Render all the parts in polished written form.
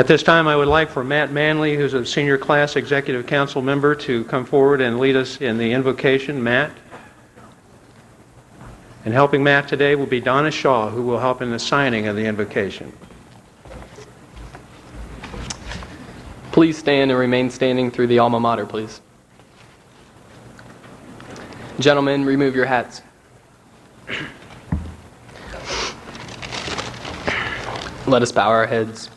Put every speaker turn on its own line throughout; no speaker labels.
At this time, I would like for Matt Manley, who's a senior class executive council member, to come forward and lead us in the invocation. Matt. And helping Matt today will be Donna Shaw, who will help in the signing of the invocation.
Please stand and remain standing through the alma mater, please. Gentlemen, remove your hats. Let us bow our heads.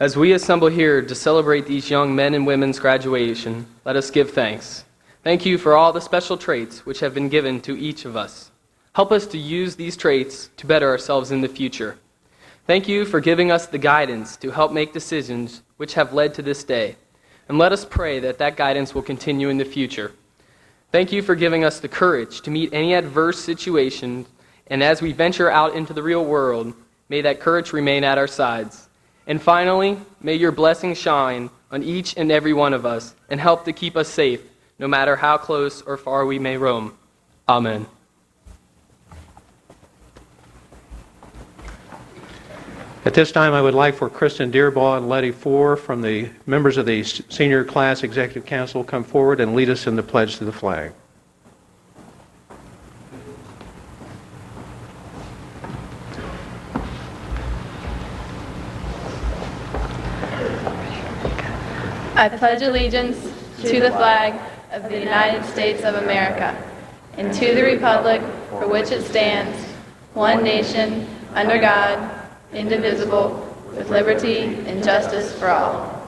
As we assemble here to celebrate these young men and women's graduation, let us give thanks. Thank you for all the special traits which have been given to each of us. Help us to use these traits to better ourselves in the future. Thank you for giving us the guidance to help make decisions which have led to this day. And let us pray that that guidance will continue in the future. Thank you for giving us the courage to meet any adverse situation, and as we venture out into the real world, may that courage remain at our sides. And finally, may your blessing shine on each and every one of us and help to keep us safe, no matter how close or far we may roam. Amen.
At this time, I would like for Kristen Dearbaugh and Letty Four from the members of the Senior Class Executive Council come forward and lead us in the pledge to the flag.
I pledge allegiance to the flag of the United States of America and to the republic for which it stands, one nation, under God, indivisible, with liberty and justice for all.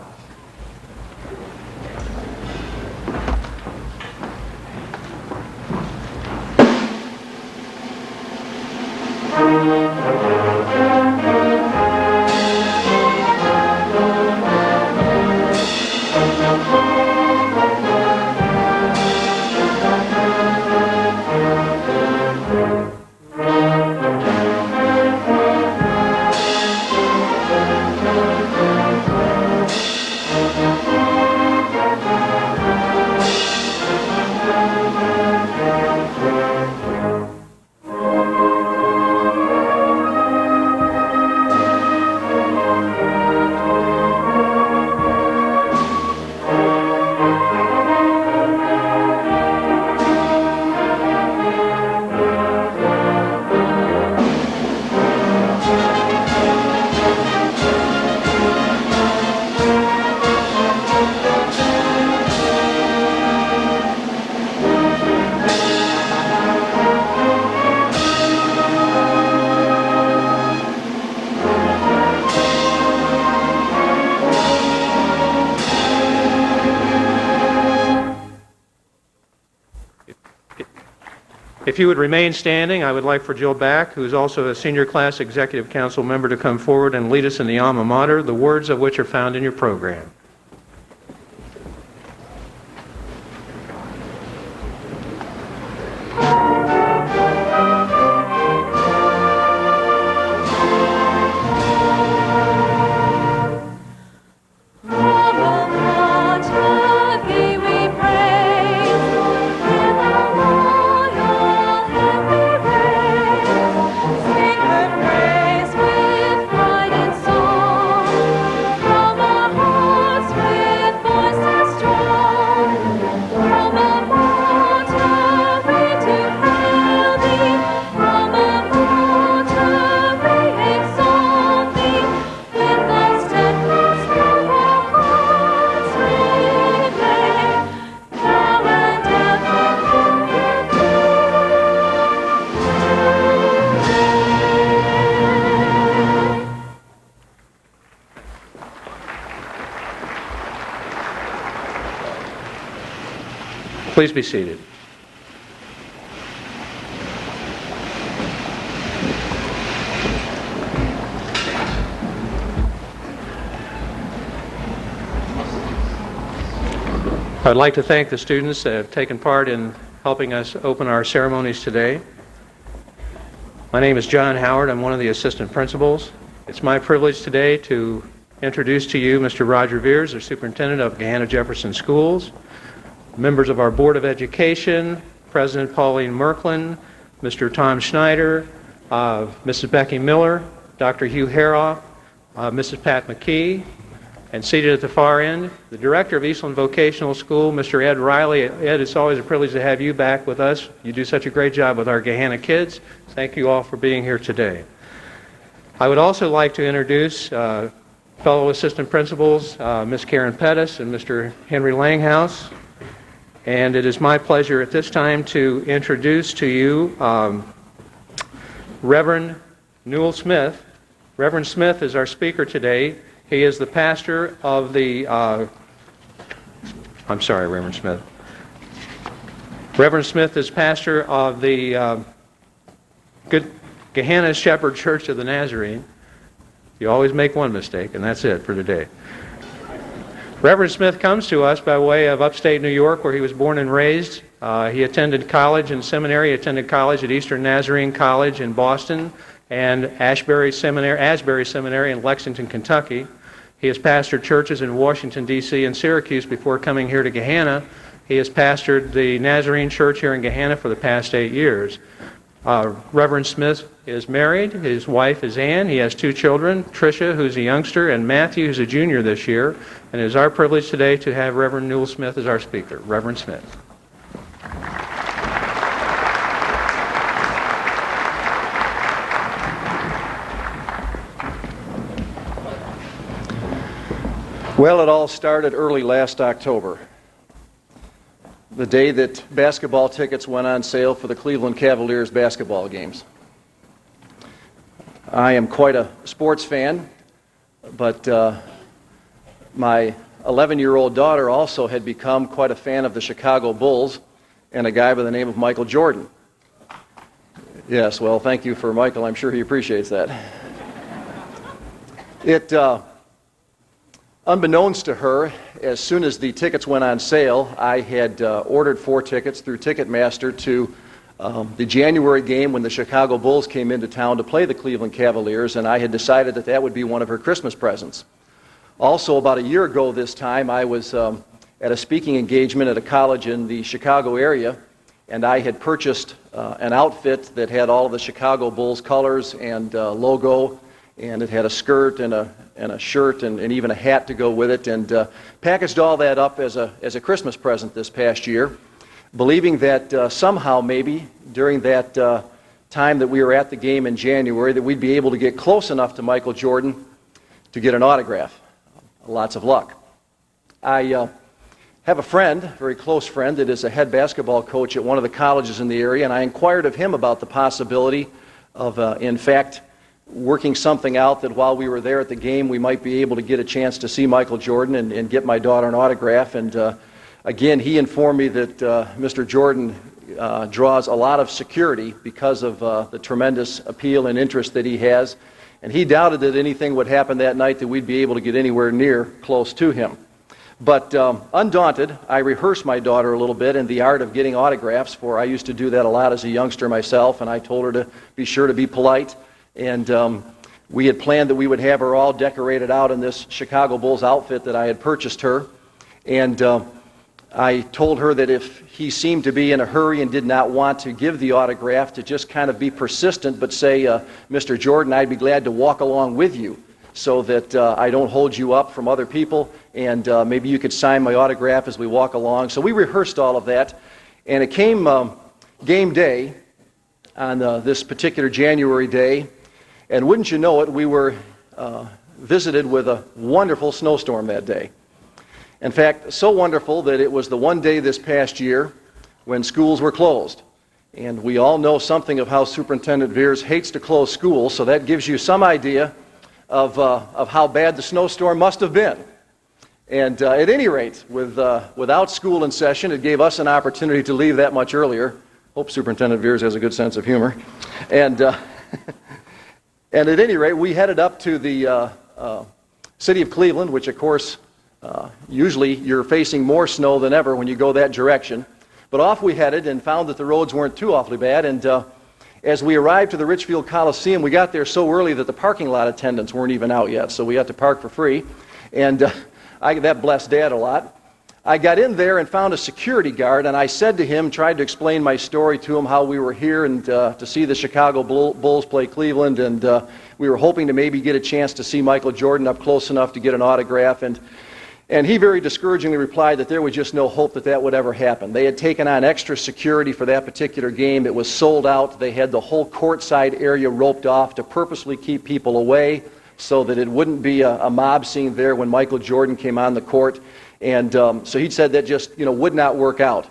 If you would remain standing, I would like for Jill Back, who is also a Senior Class Executive Council member, to come forward and lead us in the alma mater, the words of which are found in your program. Please be seated. I'd like to thank the students that have taken part in helping us open our ceremonies today. My name is John Howard. I'm one of the assistant principals. It's my privilege today to introduce to you Mr. Roger Veers, the superintendent of Gahanna Jefferson Schools, members of our Board of Education, President Pauline Merklin, Mr. Tom Schneider, Mrs. Becky Miller, Dr. Hugh Haroff, Mrs. Pat McKee, and seated at the far end, the director of Eastland Vocational School, Mr. Ed Riley. Ed, it's always a privilege to have you back with us. You do such a great job with our Gahanna kids. Thank you all for being here today. I would also like to introduce fellow assistant principals, Ms. Karen Pettis and Mr. Henry Langhouse. And it is my pleasure at this time to introduce to you Reverend Newell Smith. Reverend Smith is our speaker today. He is the pastor of the, Reverend Smith. Reverend Smith is pastor of the Gahanna Shepherd Church of the Nazarene. You always make one mistake, and that's it for today. Reverend Smith comes to us by way of upstate New York, where he was born and raised. He attended college and seminary. He attended college at Eastern Nazarene College in Boston and Asbury Seminary in Lexington, Kentucky. He has pastored churches in Washington, D.C. and Syracuse before coming here to Gahanna. He has pastored the Nazarene Church here in Gahanna for the past 8 years. Reverend Smith is married. His wife is Ann. He has 2 children, Tricia, who's a youngster, and Matthew, who's a junior this year. And it is our privilege today to have Reverend Newell Smith as our speaker. Reverend Smith.
Well, it all started early last October, the day that basketball tickets went on sale for the Cleveland Cavaliers basketball games. I am quite a sports fan, but my 11-year-old daughter also had become quite a fan of the Chicago Bulls and a guy by the name of Michael Jordan. Yes, well, thank you for Michael. I'm sure he appreciates that. Unbeknownst to her, as soon as the tickets went on sale, I had ordered 4 tickets through Ticketmaster to the January game when the Chicago Bulls came into town to play the Cleveland Cavaliers, and I had decided that that would be one of her Christmas presents. Also, about a year ago this time, I was at a speaking engagement at a college in the Chicago area, and I had purchased an outfit that had all of the Chicago Bulls colors and logo, and it had a skirt and a shirt and even a hat to go with it, and packaged all that up as a Christmas present this past year, believing that somehow maybe during that time that we were at the game in January that we'd be able to get close enough to Michael Jordan to get an autograph. Lots of luck. I have a friend, a very close friend, that is a head basketball coach at one of the colleges in the area, and I inquired of him about the possibility of, in fact, working something out that while we were there at the game, we might be able to get a chance to see Michael Jordan and get my daughter an autograph. And again, he informed me that Mr. Jordan draws a lot of security because of the tremendous appeal and interest that he has. And he doubted that anything would happen that night that we'd be able to get anywhere near close to him. But undaunted, I rehearsed my daughter a little bit in the art of getting autographs, for I used to do that a lot as a youngster myself, and I told her to be sure to be polite. And we had planned that we would have her all decorated out in this Chicago Bulls outfit that I had purchased her. And I told her that if he seemed to be in a hurry and did not want to give the autograph, to just kind of be persistent, but say, Mr. Jordan, I'd be glad to walk along with you so that I don't hold you up from other people, and maybe you could sign my autograph as we walk along. So we rehearsed all of that, and it came game day on this particular January day. And wouldn't you know it, we were visited with a wonderful snowstorm that day. In fact, so wonderful that it was the one day this past year when schools were closed. And we all know something of how Superintendent Veers hates to close schools, so that gives you some idea of how bad the snowstorm must have been. And at any rate, without school in session, it gave us an opportunity to leave that much earlier. Hope Superintendent Veers has a good sense of humor. And and at any rate, we headed up to the city of Cleveland, which of course, usually you're facing more snow than ever when you go that direction. But off we headed and found that the roads weren't too awfully bad. And as we arrived to the Richfield Coliseum, we got there so early that the parking lot attendants weren't even out yet. So we had to park for free. And that blessed Dad a lot. I got in there and found a security guard, and I said to him, tried to explain my story to him, how we were here and to see the Chicago Bulls play Cleveland, and we were hoping to maybe get a chance to see Michael Jordan up close enough to get an autograph. And he very discouragingly replied that there was just no hope that that would ever happen. They had taken on extra security for that particular game. It was sold out. They had the whole courtside area roped off to purposely keep people away so that it wouldn't be a mob scene there when Michael Jordan came on the court. And so he said that just would not work out.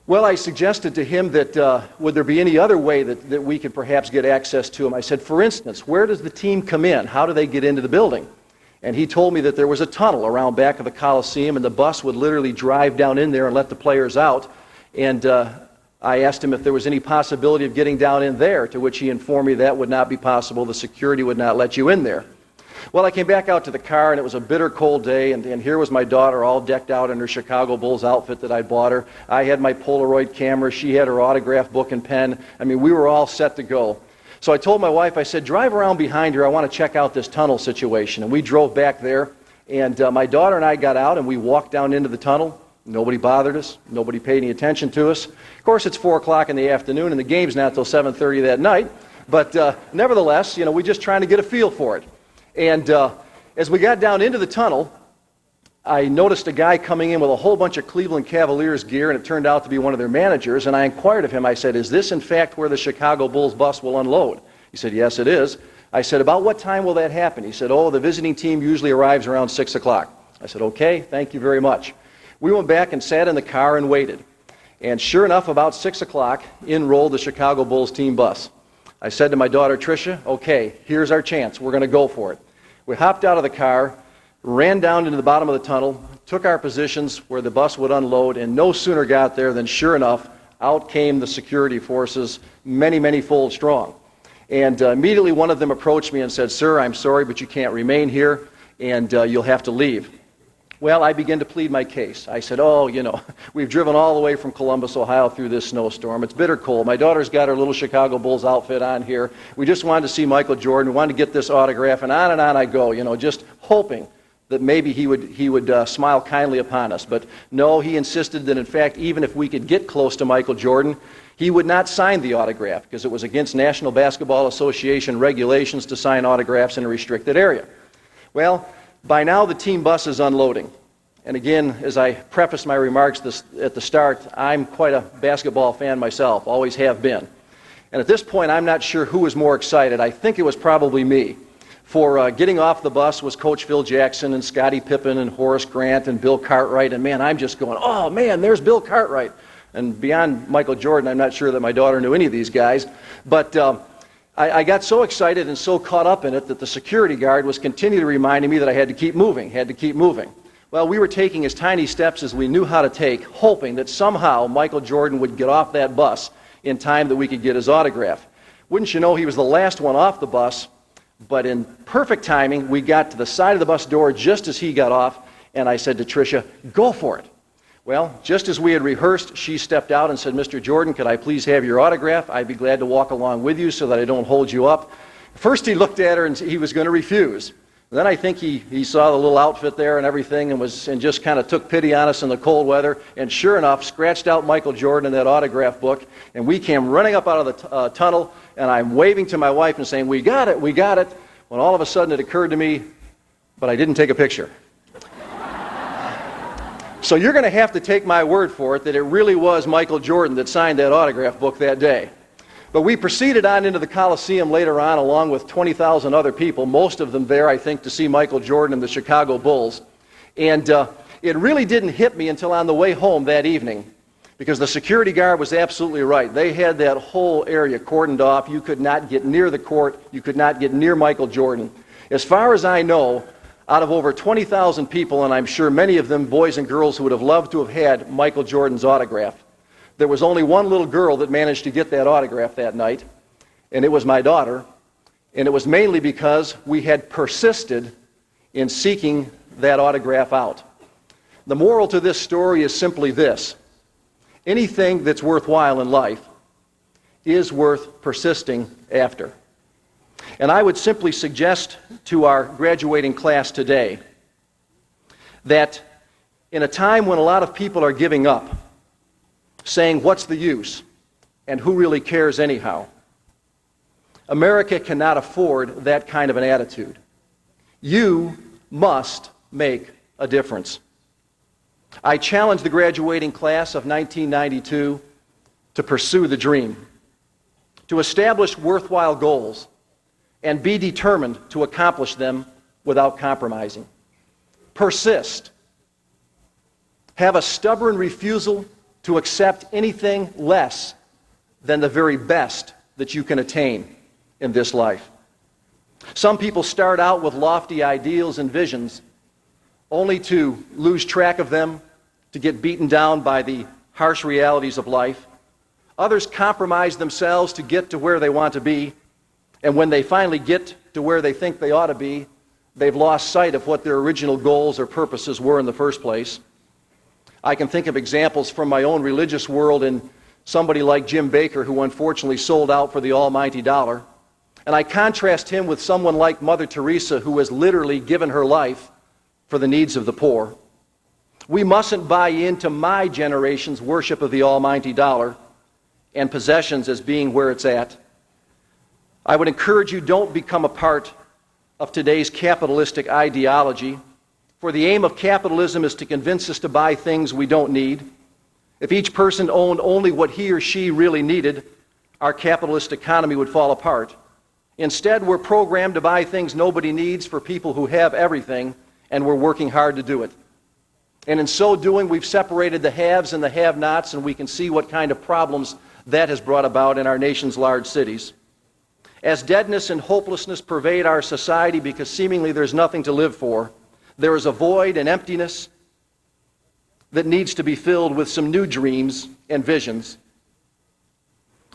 Well, I suggested to him that would there be any other way that we could perhaps get access to him. I said, for instance, where does the team come in? How do they get into the building? And he told me that there was a tunnel around back of the Coliseum, and the bus would literally drive down in there and let the players out. And I asked him if there was any possibility of getting down in there, to which he informed me that would not be possible. The security would not let you in there. Well, I came back out to the car, and it was a bitter cold day, and here was my daughter all decked out in her Chicago Bulls outfit that I'd bought her. I had my Polaroid camera. She had her autograph book and pen. I mean, we were all set to go. So I told my wife, I said, drive around behind her. I want to check out this tunnel situation. And we drove back there, and my daughter and I got out, and we walked down into the tunnel. Nobody bothered us. Nobody paid any attention to us. Of course, it's 4 o'clock in the afternoon, and the game's not till 7:30 that night. But nevertheless, we're just trying to get a feel for it. And as we got down into the tunnel, I noticed a guy coming in with a whole bunch of Cleveland Cavaliers gear, and it turned out to be one of their managers. And I inquired of him, I said, is this in fact where the Chicago Bulls bus will unload? He said, yes, it is. I said, about what time will that happen? He said, oh, the visiting team usually arrives around 6 o'clock. I said, okay, thank you very much. We went back and sat in the car and waited. And sure enough, about 6 o'clock, in rolled the Chicago Bulls team bus. I said to my daughter, Tricia, okay, here's our chance. We're going to go for it. We hopped out of the car, ran down into the bottom of the tunnel, took our positions where the bus would unload, and no sooner got there than, sure enough, out came the security forces, many, many fold strong. And immediately one of them approached me and said, sir, I'm sorry, but you can't remain here, and you'll have to leave. Well, I began to plead my case. I said, we've driven all the way from Columbus, Ohio through this snowstorm. It's bitter cold. My daughter's got her little Chicago Bulls outfit on here. We just wanted to see Michael Jordan. We wanted to get this autograph, and on I go, just hoping that maybe he would smile kindly upon us. But no, he insisted that, in fact, even if we could get close to Michael Jordan, he would not sign the autograph because it was against National Basketball Association regulations to sign autographs in a restricted area. Well, by now the team bus is unloading. And again, as I prefaced my remarks at the start, I'm quite a basketball fan myself, always have been. And at this point, I'm not sure who was more excited. I think it was probably me. For getting off the bus was Coach Phil Jackson and Scottie Pippen and Horace Grant and Bill Cartwright. And man, I'm just going, oh man, there's Bill Cartwright. And beyond Michael Jordan, I'm not sure that my daughter knew any of these guys. But I got so excited and so caught up in it that the security guard was continually reminding me that I had to keep moving, Well, we were taking as tiny steps as we knew how to take, hoping that somehow Michael Jordan would get off that bus in time that we could get his autograph. Wouldn't you know, he was the last one off the bus, but in perfect timing, we got to the side of the bus door just as he got off, and I said to Tricia, go for it. Well, just as we had rehearsed, she stepped out and said, Mr. Jordan, could I please have your autograph? I'd be glad to walk along with you so that I don't hold you up. First he looked at her and he was going to refuse. Then I think he saw the little outfit there and everything and just kind of took pity on us in the cold weather, and sure enough, scratched out Michael Jordan in that autograph book, and we came running up out of the tunnel, and I'm waving to my wife and saying, we got it, when all of a sudden it occurred to me, but I didn't take a picture. So you're going to have to take my word for it that it really was Michael Jordan that signed that autograph book that day. But we proceeded on into the Coliseum later on along with 20,000 other people, most of them there, I think, to see Michael Jordan and the Chicago Bulls. And it really didn't hit me until on the way home that evening, because the security guard was absolutely right. They had that whole area cordoned off. You could not get near the court. You could not get near Michael Jordan. As far as I know, out of over 20,000 people, and I'm sure many of them boys and girls who would have loved to have had Michael Jordan's autograph, there was only one little girl that managed to get that autograph that night, and it was my daughter, and it was mainly because we had persisted in seeking that autograph out. The moral to this story is simply this: anything that's worthwhile in life is worth persisting after. And I would simply suggest to our graduating class today that in a time when a lot of people are giving up, saying, what's the use, and who really cares anyhow? America cannot afford that kind of an attitude. You must make a difference. I challenge the graduating class of 1992 to pursue the dream, to establish worthwhile goals, and be determined to accomplish them without compromising. Persist. Have a stubborn refusal to accept anything less than the very best that you can attain in this life. Some people start out with lofty ideals and visions, only to lose track of them, to get beaten down by the harsh realities of life. Others compromise themselves to get to where they want to be, and when they finally get to where they think they ought to be, they've lost sight of what their original goals or purposes were in the first place. I can think of examples from my own religious world in somebody like Jim Bakker, who unfortunately sold out for the almighty dollar. And I contrast him with someone like Mother Teresa, who has literally given her life for the needs of the poor. We mustn't buy into my generation's worship of the almighty dollar and possessions as being where it's at. I would encourage you, don't become a part of today's capitalistic ideology, for the aim of capitalism is to convince us to buy things we don't need. If each person owned only what he or she really needed, our capitalist economy would fall apart. Instead, we're programmed to buy things nobody needs for people who have everything, and we're working hard to do it. And in so doing, we've separated the haves and the have-nots, and we can see what kind of problems that has brought about in our nation's large cities. As deadness and hopelessness pervade our society because seemingly there's nothing to live for, there is a void and emptiness that needs to be filled with some new dreams and visions.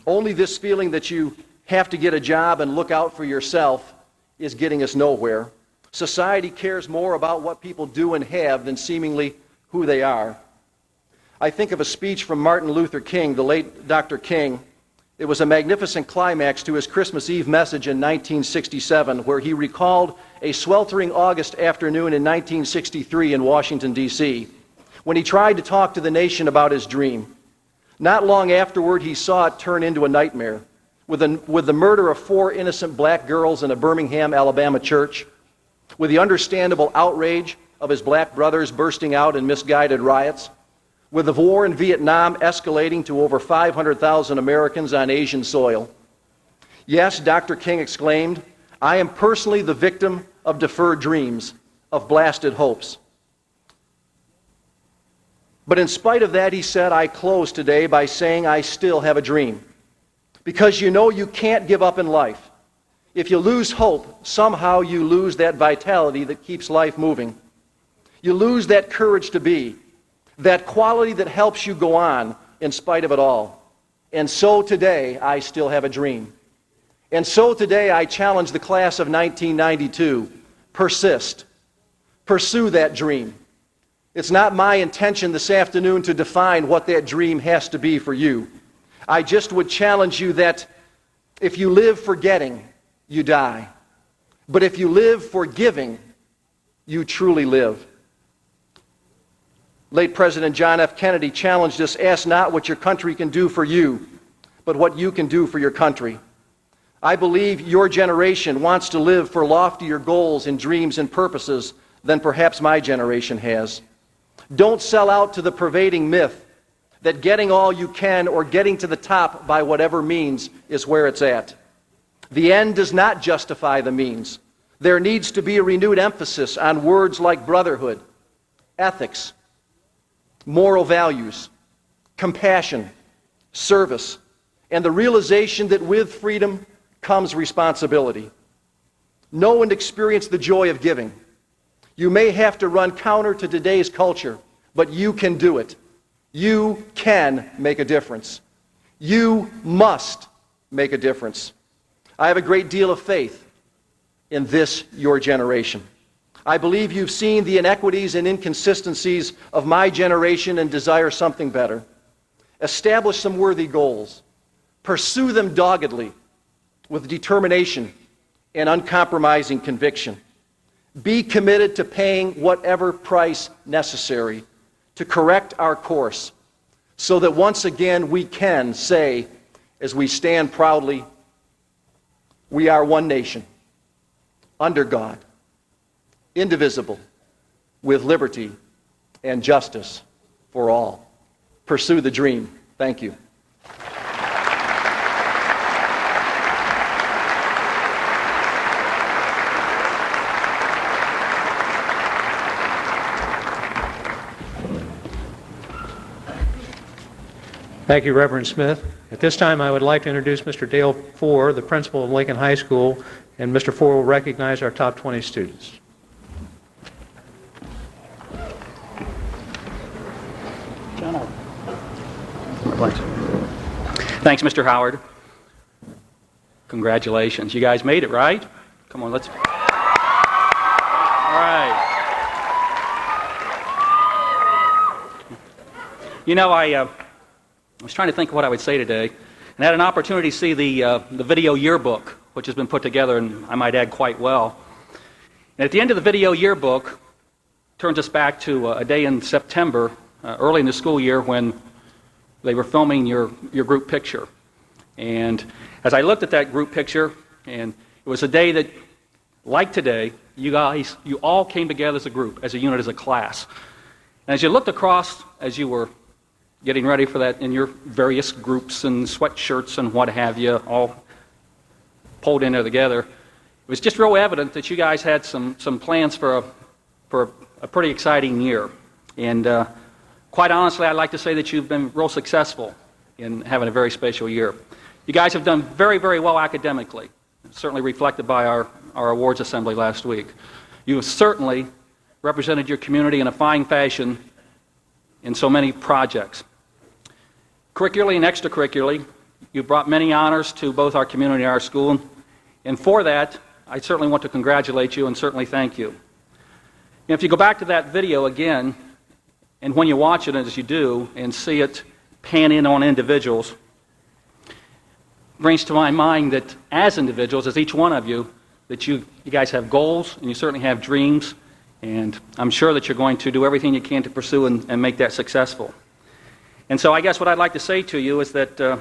Only this feeling that you have to get a job and look out for yourself is getting us nowhere. Society cares more about what people do and have than seemingly who they are. I think of a speech from Martin Luther King, the late Dr. King. It was a magnificent climax to his Christmas Eve message in 1967, where he recalled a sweltering August afternoon in 1963 in Washington, D.C., when he tried to talk to the nation about his dream. Not long afterward, he saw it turn into a nightmare, with the murder of 4 innocent black girls in a Birmingham, Alabama church, with the understandable outrage of his black brothers bursting out in misguided riots, with the war in Vietnam escalating to over 500,000 Americans on Asian soil. Yes, Dr. King exclaimed, I am personally the victim of deferred dreams, of blasted hopes. But in spite of that, he said, I close today by saying I still have a dream. Because you know you can't give up in life. If you lose hope, somehow you lose that vitality that keeps life moving. You lose that courage to be, that quality that helps you go on in spite of it all. And so today, I still have a dream. And so today, I challenge the class of 1992, persist. Pursue that dream. It's not my intention this afternoon to define what that dream has to be for you. I just would challenge you that if you live forgetting, you die. But if you live for giving, you truly live. Late President John F. Kennedy challenged us, ask not what your country can do for you, but what you can do for your country. I believe your generation wants to live for loftier goals and dreams and purposes than perhaps my generation has. Don't sell out to the pervading myth that getting all you can or getting to the top by whatever means is where it's at. The end does not justify the means. There needs to be a renewed emphasis on words like brotherhood, ethics, moral values, compassion, service, and the realization that with freedom comes responsibility. Know and experience the joy of giving. You may have to run counter to today's culture, but you can do it. You can make a difference. You must make a difference. I have a great deal of faith in this, your generation. I believe you've seen the inequities and inconsistencies of my generation and desire something better. Establish some worthy goals. Pursue them doggedly with determination and uncompromising conviction. Be committed to paying whatever price necessary to correct our course so that once again we can say, as we stand proudly, we are one nation, under God, indivisible, with liberty and justice for all. Pursue the dream. Thank you.
Thank you, Reverend Smith. At this time, I would like to introduce Mr. Dale Four, the principal of Lincoln High School, and Mr. Four will recognize our top 20 students.
Thanks, Mr. Howard. Congratulations. You guys made it, right? Come on, let's... All right. You know, I was trying to think of what I would say today, and had an opportunity to see the video yearbook, which has been put together, and I might add quite well. And at the end of the video yearbook, turns us back to a day in September, early in the school year, when they were filming your group picture. And as I looked at that group picture, and it was a day that, like today, you all came together as a group, as a unit, as a class. And as you looked across, as you were getting ready for that in your various groups and sweatshirts and what have you, all pulled in there together, it was just real evident that you guys had some plans for a pretty exciting year. And quite honestly, I'd like to say that you've been real successful in having a very special year. You guys have done very, very well academically, certainly reflected by our awards assembly last week. You have certainly represented your community in a fine fashion in so many projects. Curricularly and extracurricularly, you brought many honors to both our community and our school, and for that, I certainly want to congratulate you and certainly thank you. And if you go back to that video again, and when you watch it as you do, and see it pan in on individuals, it brings to my mind that as individuals, as each one of you, that you guys have goals, and you certainly have dreams, and I'm sure that you're going to do everything you can to pursue and make that successful. And so I guess what I'd like to say to you is that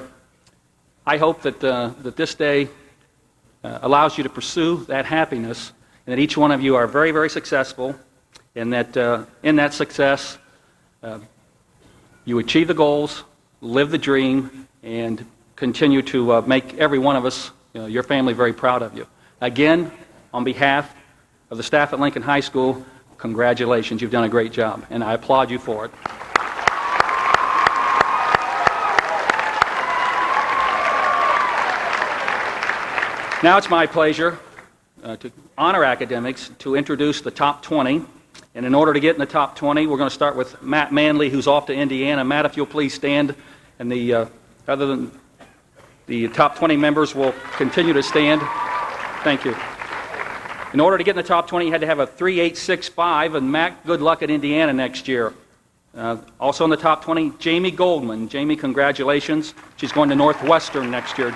I hope that this day allows you to pursue that happiness, and that each one of you are very, very successful, and that in that success, you achieve the goals, live the dream, and continue to make every one of us, your family, very proud of you. Again, on behalf of the staff at Lincoln High School, congratulations. You've done a great job, and I applaud you for it. Now it's my pleasure to honor academics, to introduce the top 20. And in order to get in the top 20, we're going to start with Matt Manley, who's off to Indiana. Matt, if you'll please stand. And other than the top 20 members will continue to stand. Thank you. In order to get in the top 20, you had to have a 3.865. And Matt, good luck at Indiana next year. Also in the top 20, Jamie Goldman. Jamie, congratulations. She's going to Northwestern next year.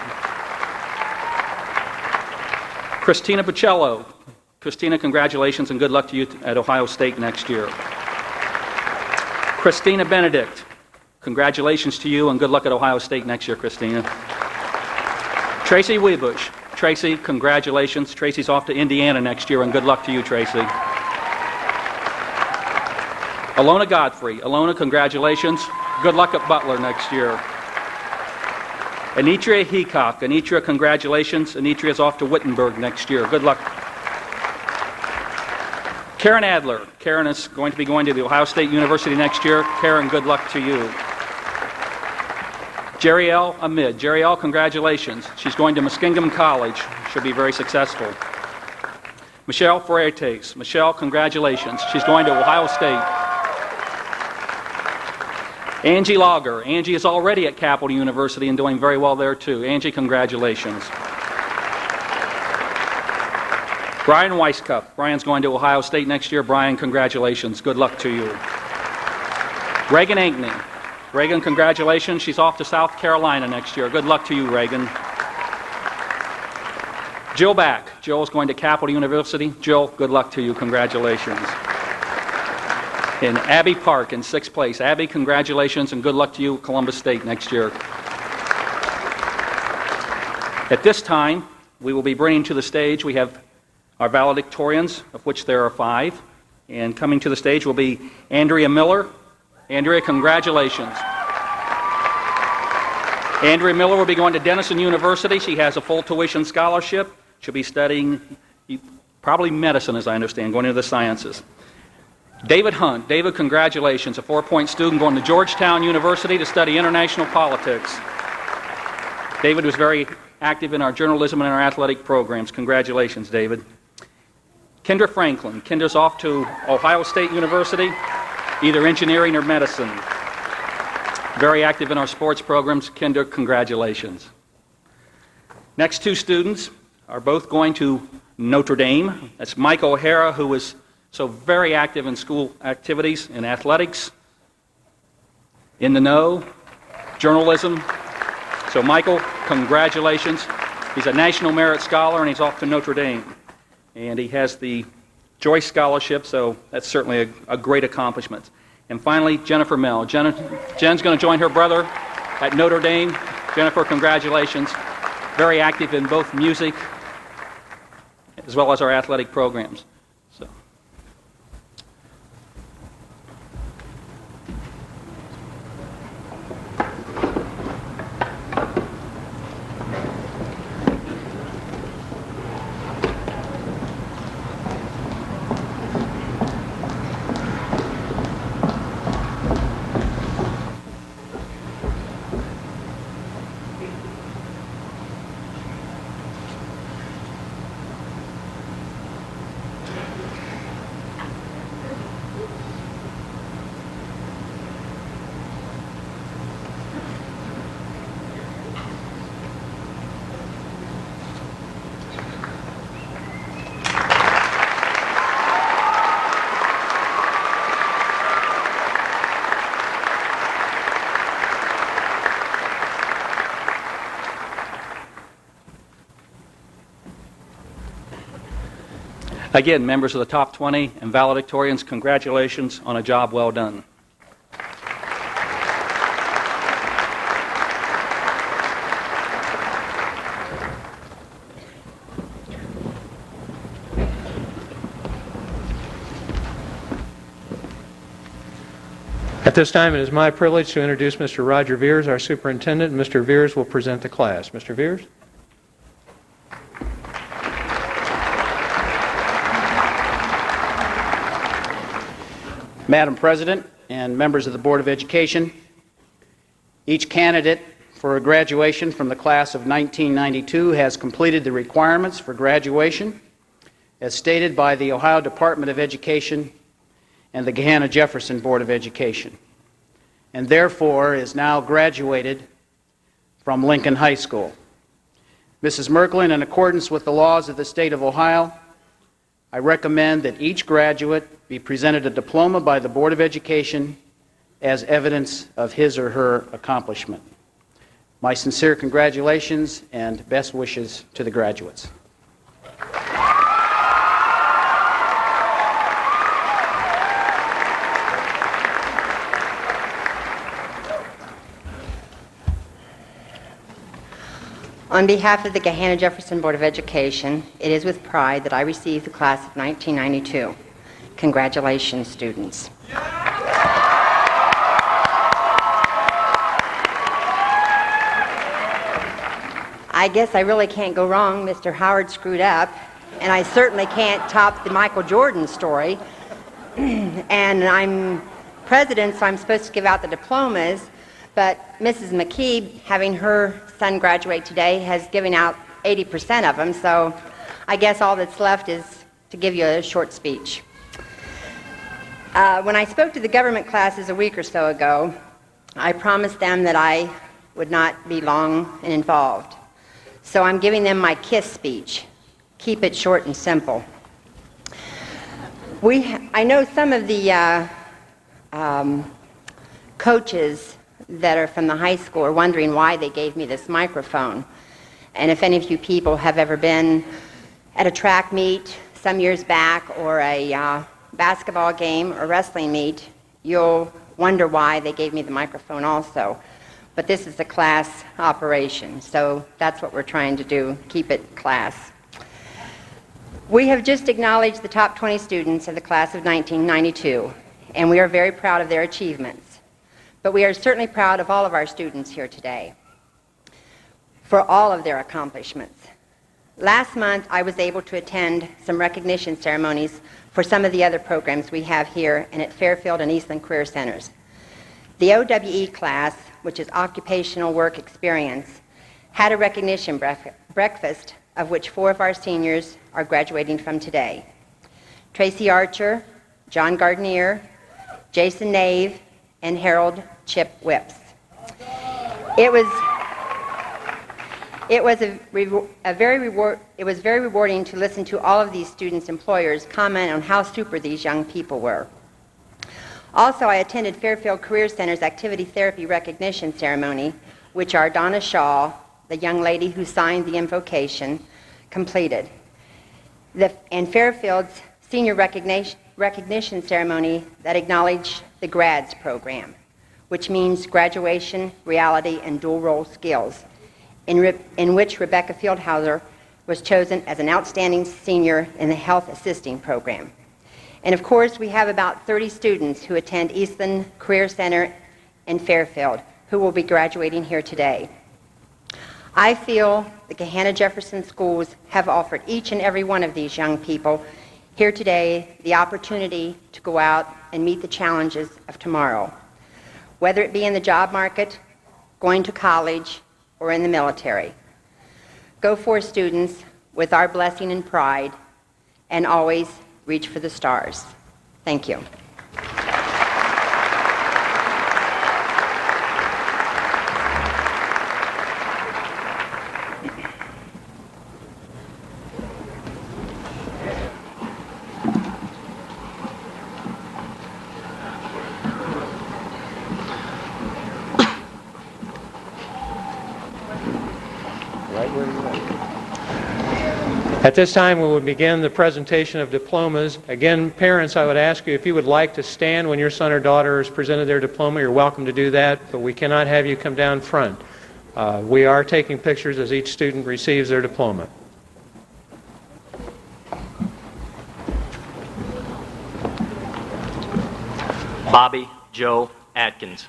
Christina Pacello. Christina, congratulations and good luck to you at Ohio State next year. Christina Benedict, congratulations to you and good luck at Ohio State next year, Christina. Tracy Webush. Tracy, congratulations. Tracy's off to Indiana next year and good luck to you, Tracy. Alona Godfrey. Alona, congratulations. Good luck at Butler next year. Anitria Heacock. Anitria, congratulations. Anitria is off to Wittenberg next year. Good luck. Karen Adler. Karen is going to be going to the Ohio State University next year. Karen, good luck to you. Jeriel Amid. Jeriel, congratulations. She's going to Muskingum College. She'll be very successful. Michelle Freites. Michelle, congratulations. She's going to Ohio State. Angie Lager. Angie is already at Capital University and doing very well there too. Angie, congratulations. Brian Weisskopf. Brian's going to Ohio State next year. Brian, congratulations. Good luck to you. Reagan Ankney. Reagan, congratulations. She's off to South Carolina next year. Good luck to you, Reagan. Jill Back. Jill's going to Capital University. Jill, good luck to you. Congratulations. And Abby Park in 6th place. Abby, congratulations and good luck to you at Columbus State next year. At this time, we will be bringing to the stage, we have our valedictorians, of which there are 5. And coming to the stage will be Andrea Miller. Andrea, congratulations. Andrea Miller will be going to Denison University. She has a full tuition scholarship. She'll be studying probably medicine, as I understand, going into the sciences. David Hunt. David, congratulations. A 4-point student going to Georgetown University to study international politics. David was very active in our journalism and our athletic programs. Congratulations, David. Kendra Franklin. Kendra's off to Ohio State University, either engineering or medicine. Very active in our sports programs. Kendra, congratulations. Next 2 students are both going to Notre Dame. That's Mike O'Hara, who is so very active in school activities, in athletics, in the know, journalism. So Michael, congratulations. He's a National Merit Scholar and he's off to Notre Dame. And he has the Joyce Scholarship, so that's certainly a great accomplishment. And finally, Jennifer Mell. Jen's going to join her brother at Notre Dame. Jennifer, congratulations. Very active in both music as well as our athletic programs. So. Again, members of the top 20 and valedictorians, congratulations on a job well done.
At this time, it is my privilege to introduce Mr. Roger Veers, our superintendent. Mr. Veers will present the class. Mr. Veers?
Madam President and members of the Board of Education, each candidate for graduation from the class of 1992 has completed the requirements for graduation as stated by the Ohio Department of Education and the Gahanna Jefferson Board of Education, and therefore is now graduated from Lincoln High School. Mrs. Merklin, in accordance with the laws of the state of Ohio, I recommend that each graduate be presented a diploma by the Board of Education as evidence of his or her accomplishment. My sincere congratulations and best wishes to the graduates.
On behalf of the Gahanna Jefferson Board of Education, it is with pride that I receive the class of 1992. Congratulations, students. I guess I really can't go wrong. Mr. Howard screwed up, and I certainly can't top the Michael Jordan story. And I'm president, so I'm supposed to give out the diplomas, but Mrs. McKee, having her son graduate today, has given out 80% of them, so I guess all that's left is to give you a short speech. When I spoke to the government classes a week or so ago, I promised them that I would not be long and involved. So I'm giving them my KISS speech. Keep it short and simple. I know some of the coaches that are from the high school are wondering why they gave me this microphone. And if any of you people have ever been at a track meet some years back or a basketball game or wrestling meet, you'll wonder why they gave me the microphone also. But this is a class operation, so that's what we're trying to do, keep it class. We have just acknowledged the top 20 students of the class of 1992, and we are very proud of their achievements. But we are certainly proud of all of our students here today for all of their accomplishments. Last month, I was able to attend some recognition ceremonies for some of the other programs we have here and at Fairfield and Eastland Career Centers. The OWE class, which is Occupational Work Experience, had a recognition breakfast of which 4 of our seniors are graduating from today. Tracy Archer, John Gardenier, Jason Nave, and Harold Chip Whips. It was very rewarding to listen to all of these students' employers comment on how super these young people were. Also, I attended Fairfield Career Center's Activity Therapy Recognition Ceremony, which our Donna Shaw, the young lady who signed the invocation, completed. And Fairfield's Senior Recognition Ceremony that acknowledged the GRADS program, which means Graduation, Reality, and Dual Role Skills, in which Rebecca Fieldhauser was chosen as an outstanding senior in the Health Assisting Program. And of course, we have about 30 students who attend Eastland Career Center in Fairfield who will be graduating here today. I feel the Gahanna Jefferson schools have offered each and every one of these young people here today the opportunity to go out and meet the challenges of tomorrow, whether it be in the job market, going to college, or in the military. Go forth, students, with our blessing and pride, and always reach for the stars. Thank you.
At this time, we will begin the presentation of diplomas. Again, parents, I would ask you if you would like to stand when your son or daughter has presented their diploma, you're welcome to do that, but we cannot have you come down front. We are taking pictures as each student receives their diploma.
Bobby Joe Atkins.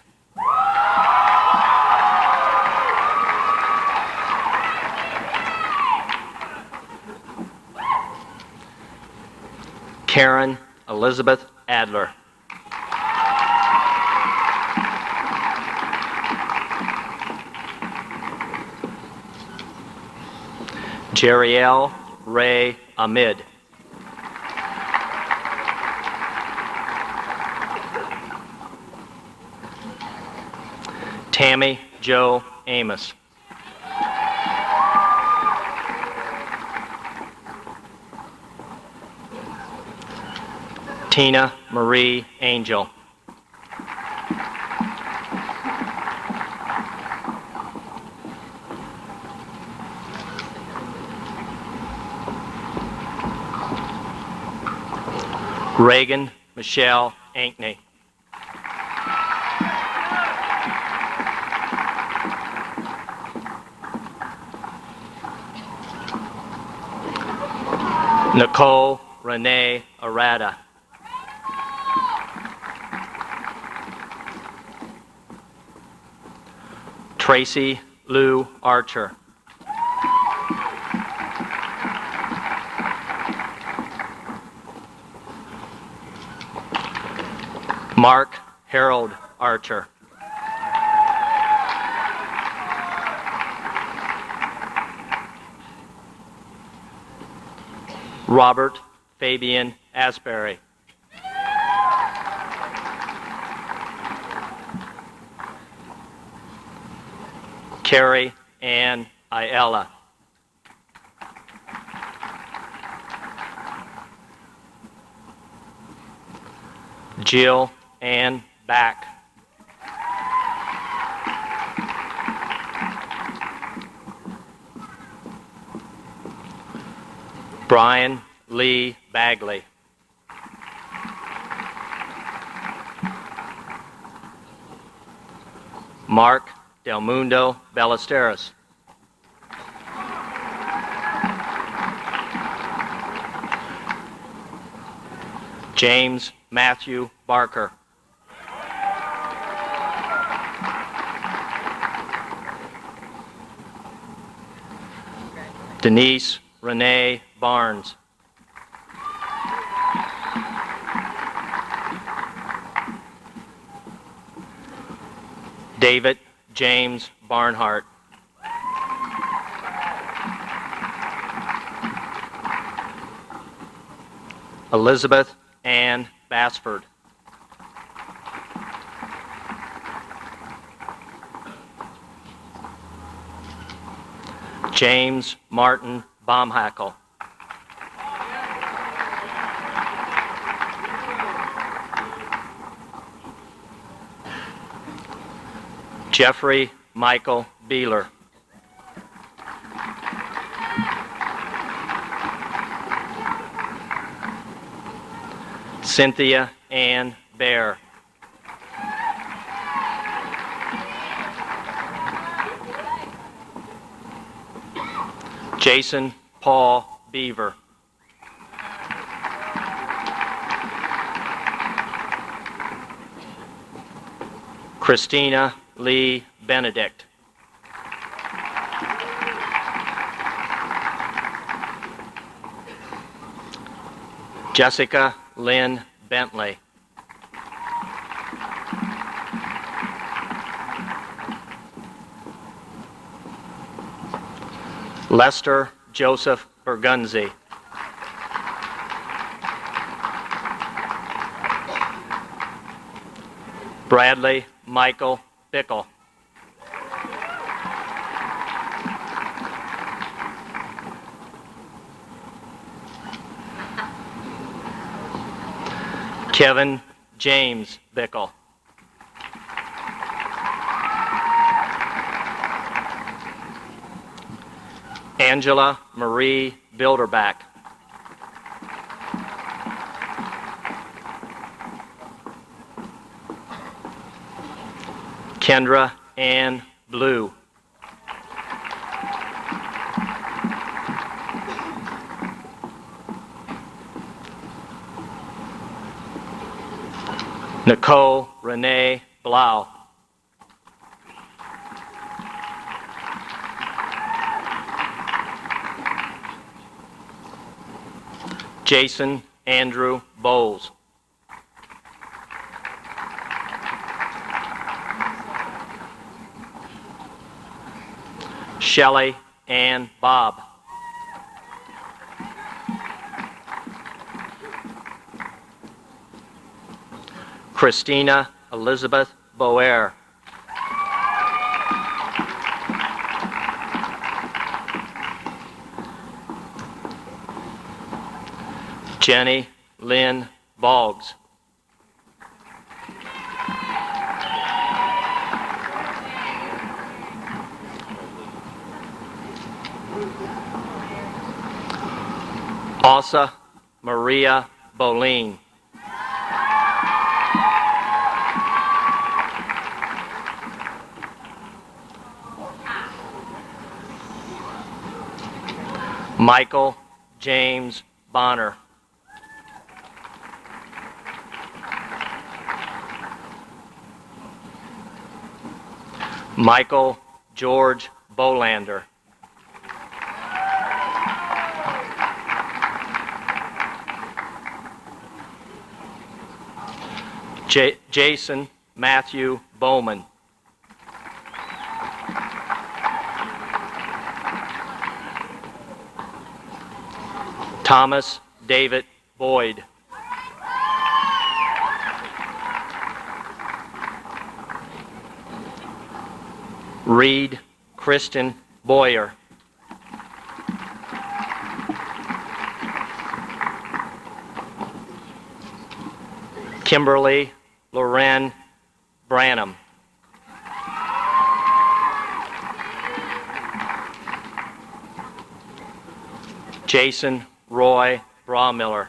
Karen Elizabeth Adler. Jeriel Ray Ahmed. Tammy Joe Amos. Tina Marie Angel. Reagan Michelle Ankney. Nicole Renee Arata. Tracy Lou Archer. Mark Harold Archer. Robert Fabian Asbury. Carrie Ann Ayala. Jill Ann Back. Brian Lee Bagley. Mark Del Mundo Ballesteros. James Matthew Barker. Denise Renee Barnes. David James Barnhart. Elizabeth Ann Bassford. James Martin Baumhackle. Jeffrey Michael Beeler. Cynthia Ann Bear. Jason Paul Beaver. Christina Lee Benedict. Jessica Lynn Bentley. Lester Joseph Bergunzi. Bradley Michael Bickle. Kevin James Bickle. Angela Marie Bilderback. Kendra Ann Blue. Nicole Renee Blau. Jason Andrew Bowles. Shelley Ann Bob. Christina Elizabeth Boer. Jenny Lynn Boggs. Asa Maria Boleen. Michael James Bonner. Michael George Bolander. Jason Matthew Bowman. Thomas David Boyd. Reed Kristen Boyer. Kimberly Loren Branham. Jason Roy Brawmiller.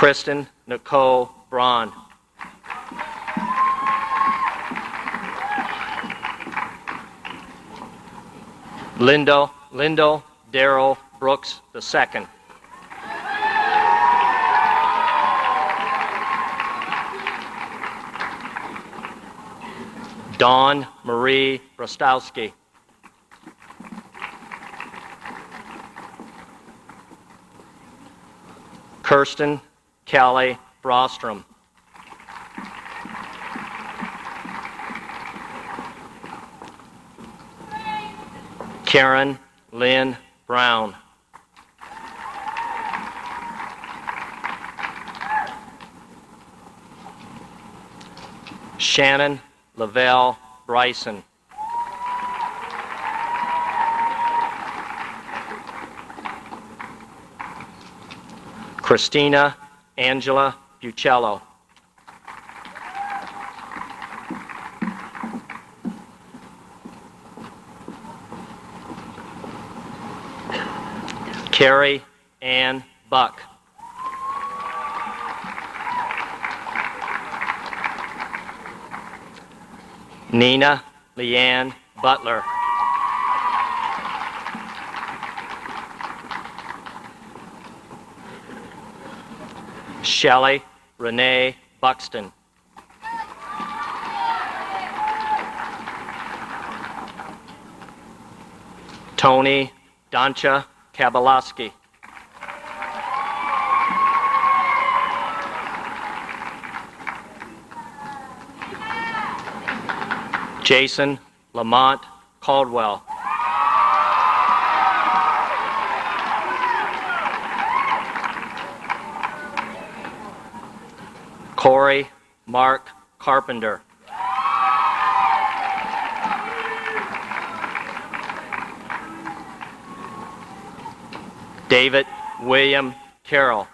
Kristen Nicole Braun. Lindo Darrell Brooks II. Dawn Marie Rostowski. Kirsten Kelly Brostrom. Karen Lynn Brown. Shannon Lavelle Bryson. Christina Angela Bucello. Carrie Ann Buck. Nina Leanne Butler. Shelley Renee Buxton. Tony Dancha Kabalowski. Jason Lamont Caldwell. Corey Mark Carpenter. David William Carroll.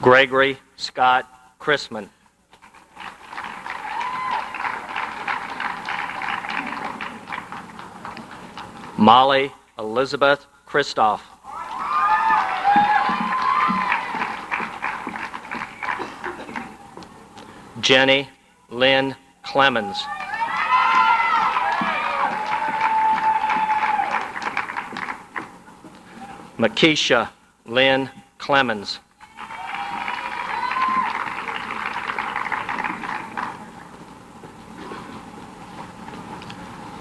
Gregory Scott Chrisman. Molly Elizabeth Christoph. Jenny Lynn Clemens. Makisha Lynn Clemens.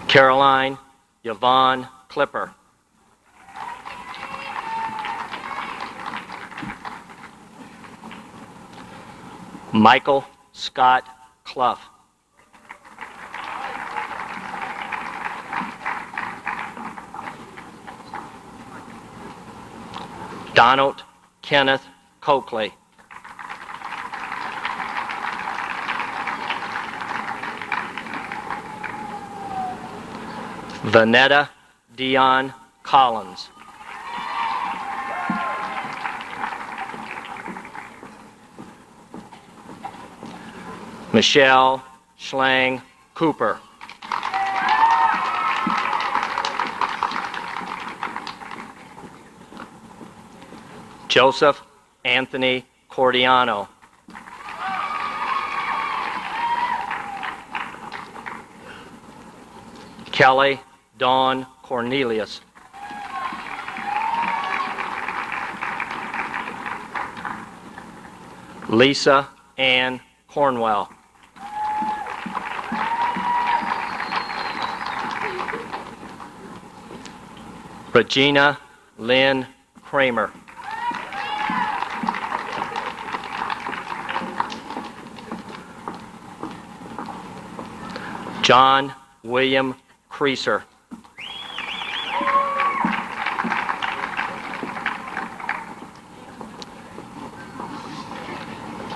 Caroline Yvonne Clipper. Michael Scott Clough. Donald Kenneth Coakley. Vanetta Dion Collins. Michelle Schlang Cooper. Joseph Anthony Cordiano. Kelly Dawn Cornelius. Lisa Ann Cornwell. Regina Lynn Kramer. John William Creaser.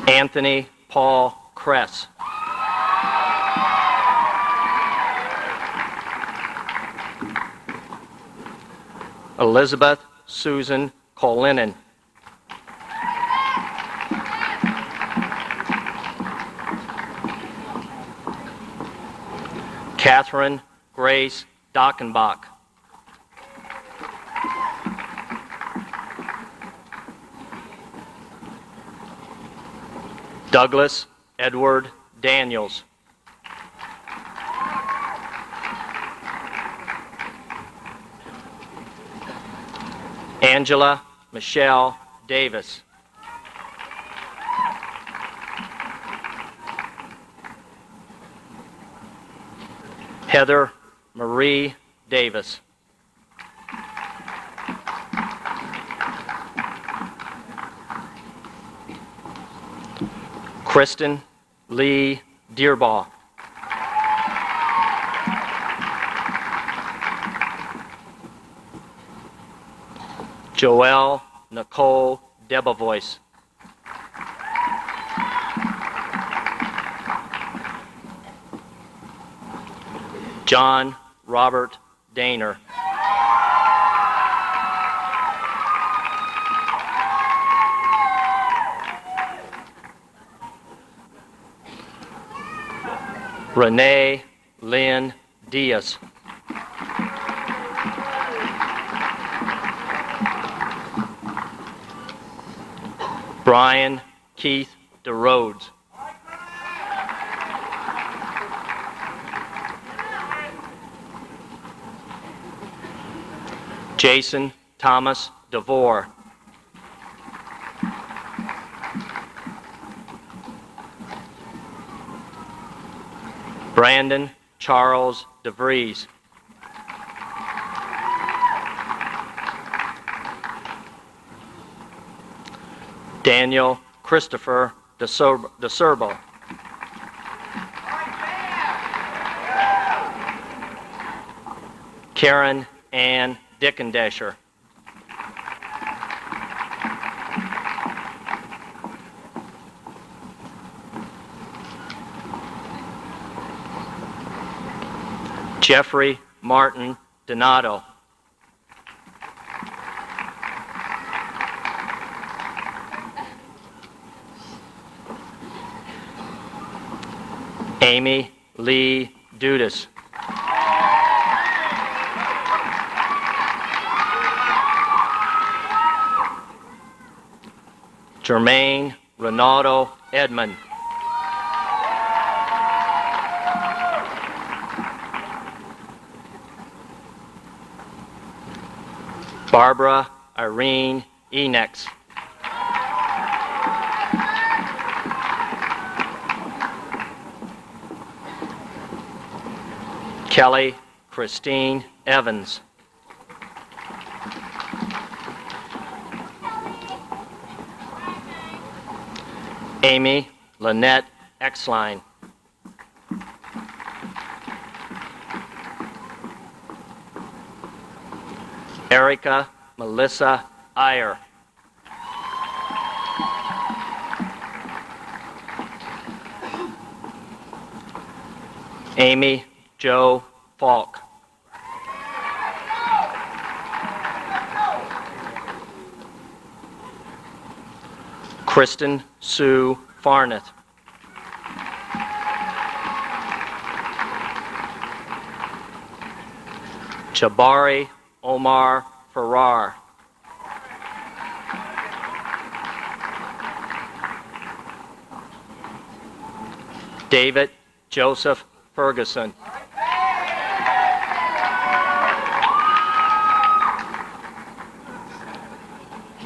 Anthony Paul Kress. Elizabeth Susan Colinen. Catherine Grace Dockenbach. Douglas Edward Daniels. Angela Michelle Davis. Heather Marie Davis. Kristen Lee Dearbaugh. Joelle Nicole Debevoise. John Robert Daner. Renee Lynn Diaz. Brian Keith DeRhodes. Jason Thomas DeVore. Brandon Charles DeVries. Daniel Christopher DeSerbo. Karen Ann Dickendesher. Jeffrey Martin Donato. Amy Lee Dudas. Jermaine Ronaldo Edmond. Barbara Irene Enex. Kelly Christine Evans. Amy Lynette Exline. Erica Melissa Iyer. Amy Joe Falk. Kristen Sue Farneth. Jabari Omar Farrar. David Joseph Ferguson.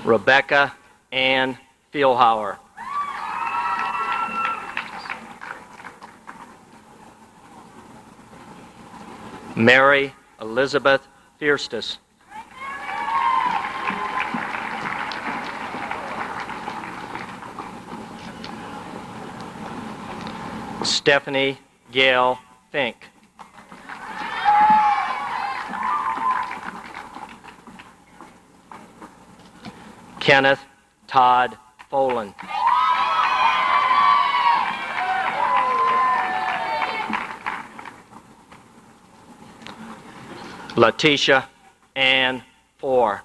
Rebecca Ann Feelhauer. Mary Elizabeth Fierstus. Stephanie Gail Fink. Kenneth Todd Folan. Letitia Ann Four.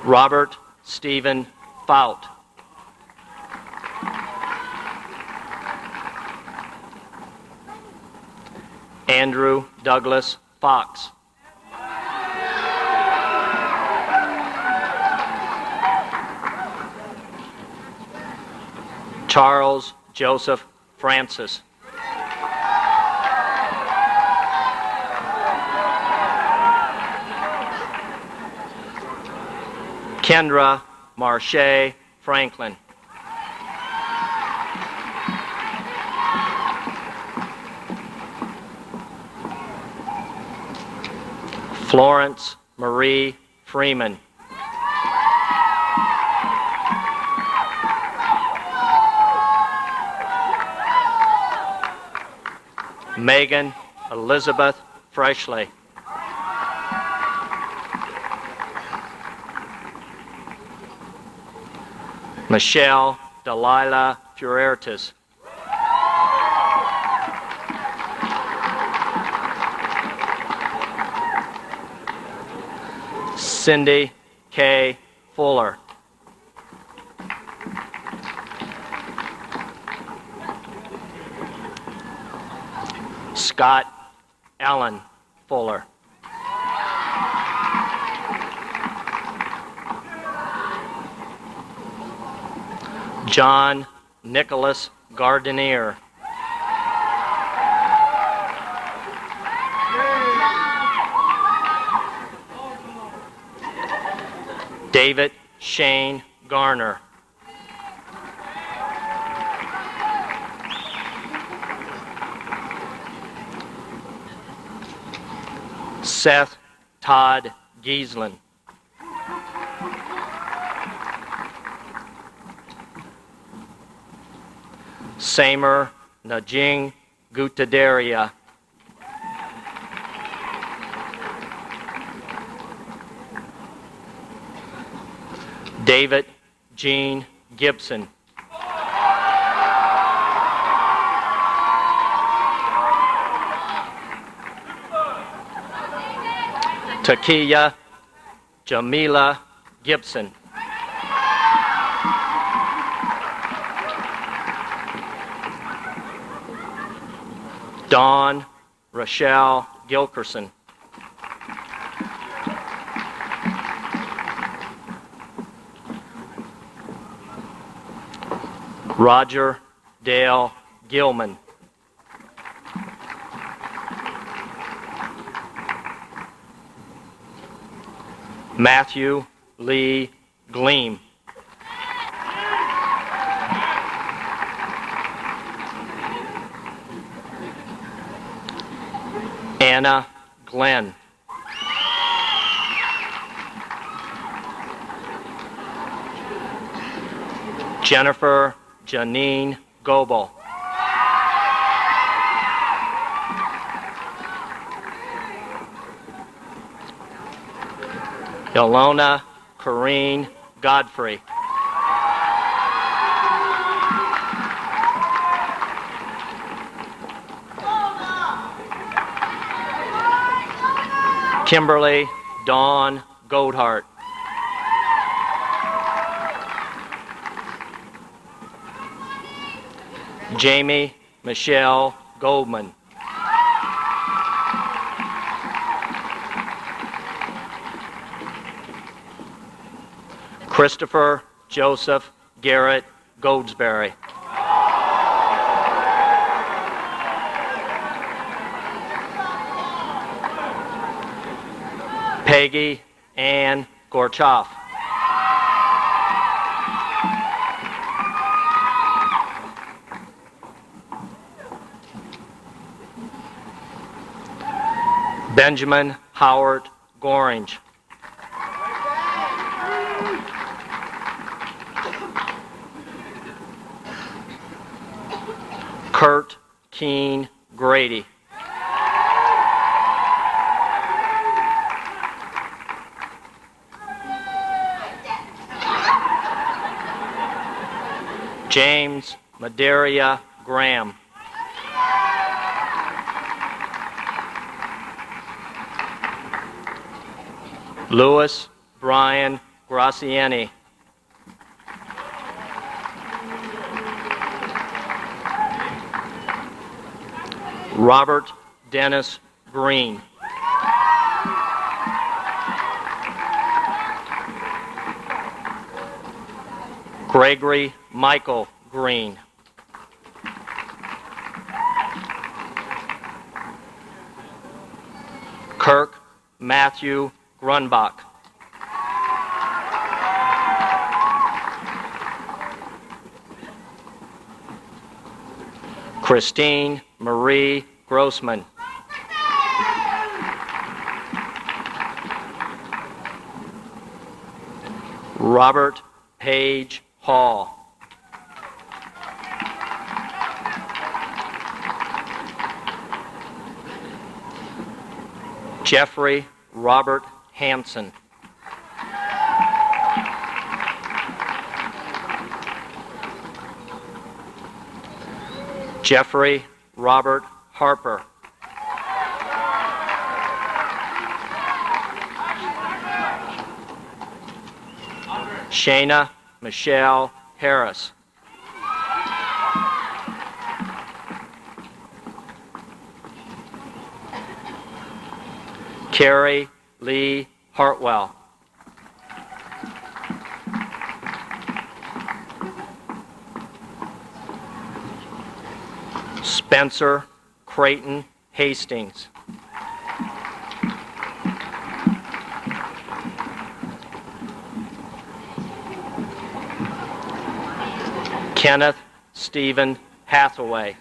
Robert Stephen Fout. Andrew Douglas Fox. Charles Joseph Francis. Kendra Marche Franklin. Florence Marie Freeman. Megan Elizabeth Freshley. Michelle Delilah Fuertes. Cindy K. Fuller. Scott Allen Fuller. John Nicholas Gardenier. David Shane Garner. Seth Todd Giesland. Samer Najing Gutadaria. David Gene Gibson. Takia Jamila Gibson. Dawn Rochelle Gilkerson. Roger Dale Gilman. Matthew Lee Gleam. Anna Glenn. Jennifer Janine Goebel. Ilona Corrine Godfrey. Kimberly Dawn Goldhart. Jamie Michelle Goldman. Christopher Joseph Garrett Goldsberry. Peggy Ann Gorchoff. Benjamin Howard Gorange. Kurt Keen Grady. James Maderia Graham. Louis Brian Graciani. Robert Dennis Green. Gregory Michael Green. Kirk Matthew Grunbach. Christine Marie Grossman. Robert Page Hall. Jeffrey Robert Hampson. Jeffrey Robert Harper. Shayna Michelle Harris. Carrie Lee Hartwell. Spencer Creighton Hastings. Kenneth Stephen Hathaway.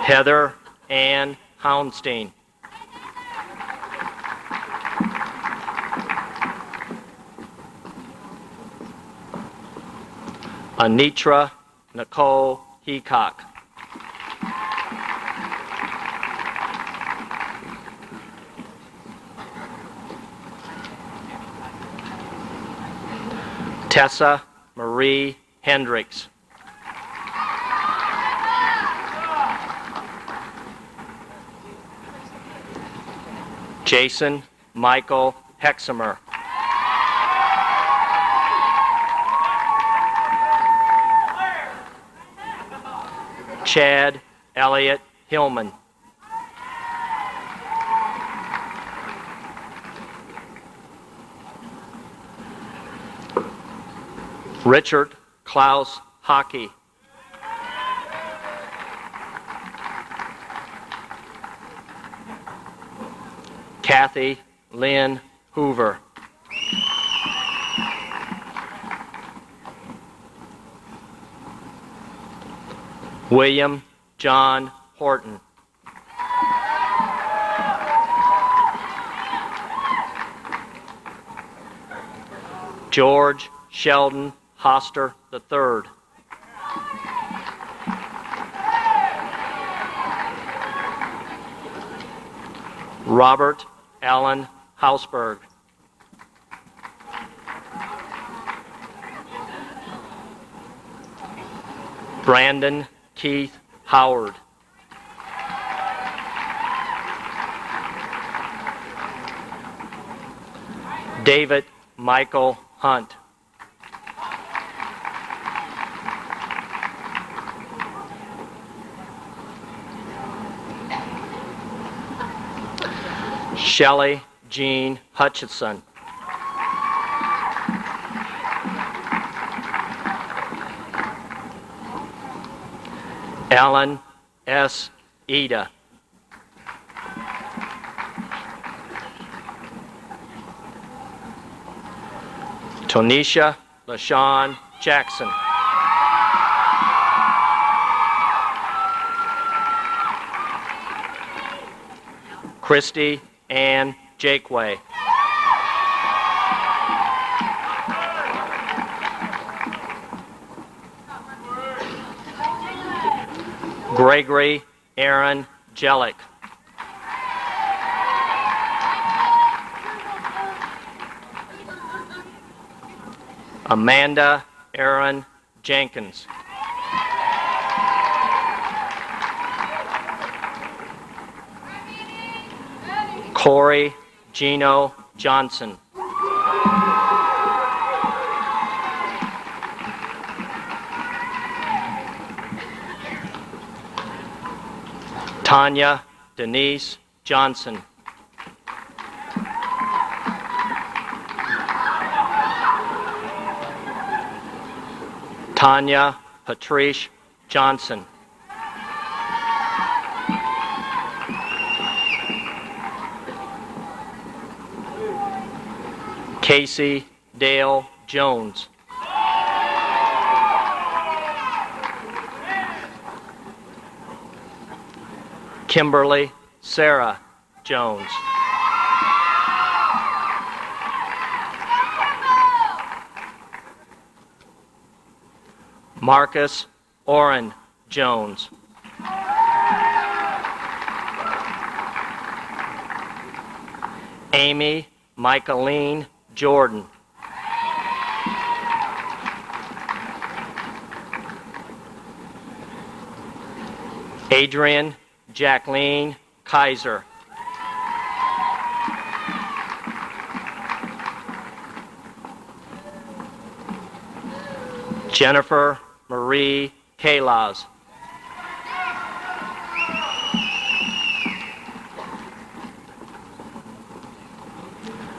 Heather Ann Houndstein. Anitra Nicole Heacock. Tessa Marie Hendricks. Jason Michael Hexamer. Chad Elliott Hillman. Richard Klaus Hockey. Kathy Lynn Hoover. William John Horton. George Sheldon Hoster III. Robert Allen Hausberg. Brandon Keith Howard. David Michael Hunt. Shelley Jean Hutchinson. Alan S. Eda. Tonisha LaShawn Jackson. Christy Ann Jakeway. Gregory Aaron Jellick. Amanda Aaron Jenkins. Corey Gino Johnson. Tanya Denise Johnson. Tanya Patrice Johnson. Casey Dale Jones. Kimberly Sarah Jones. Marcus Orrin Jones. Amy Michaeline Jordan. Adrian Jacqueline Kaiser. Jennifer Marie Kalas.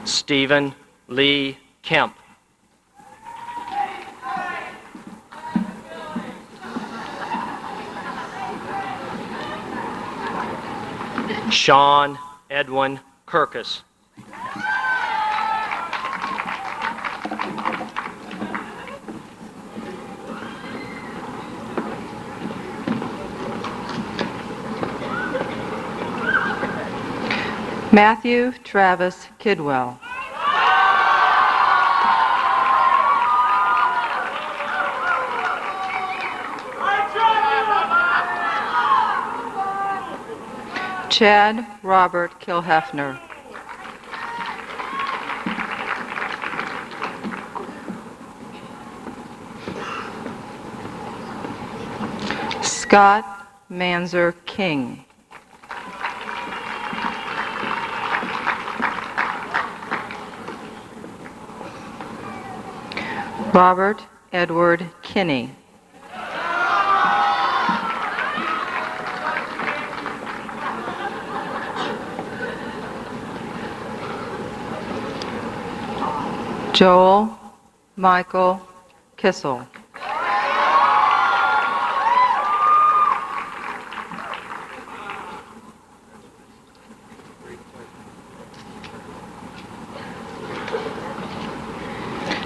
Stephen Lee Kemp. Sean Edwin Kirkus.
Matthew Travis Kidwell. Chad Robert Kilhefner. Scott Manzer King. Robert Edward Kinney. Joel Michael Kissel.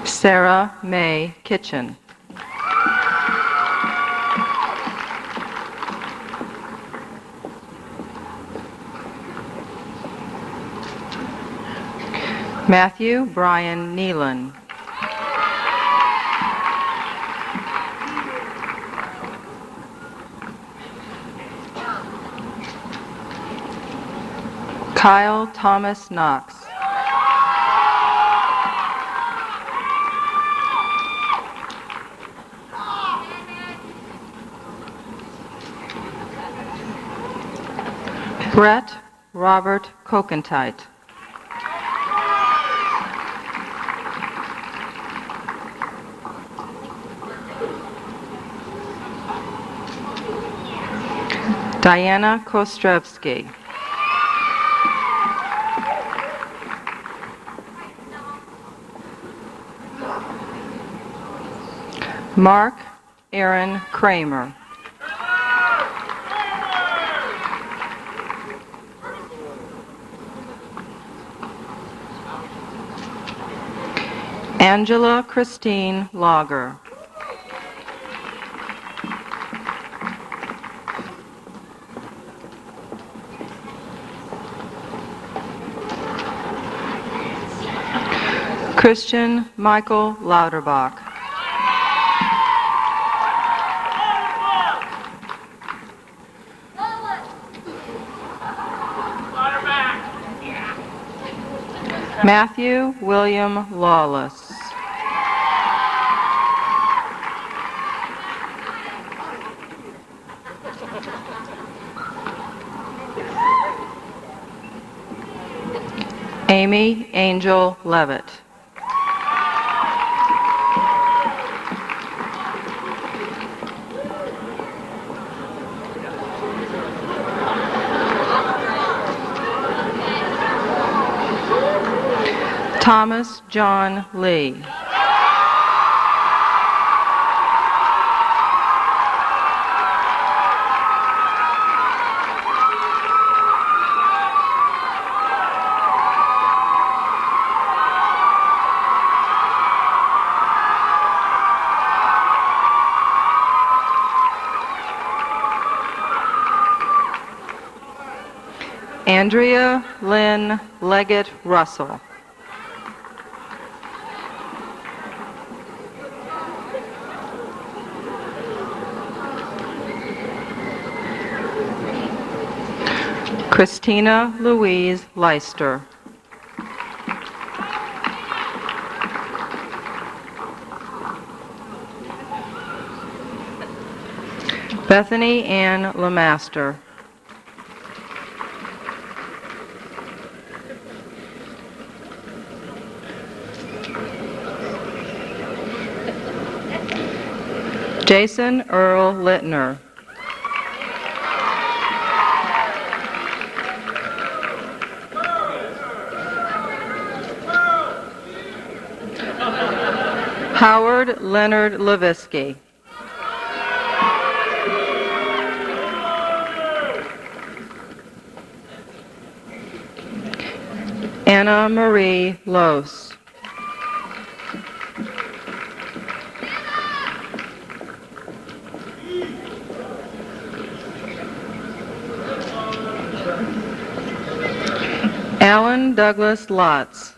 Sarah May Kitchen. Matthew Brian Nealon. Kyle Thomas Knox. Brett Robert Kokentite. Diana Kostrevsky. Mark Aaron Kramer. Angela Christine Lager. Christian Michael Lauterbach. Matthew William Lawless. Amy Angel Levitt. Thomas John Lee. Andrea Lynn Leggett Russell. Christina Louise Leister. Bethany Ann Lemaster. Jason Earl Littner. Howard Leonard Levisky. Anna Marie Lose. Alan Douglas Lotz.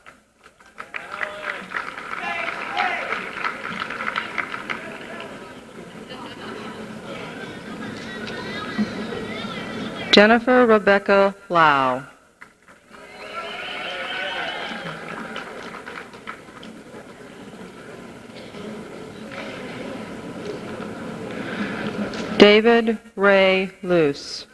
Jennifer Rebecca Lau. David Ray Luce.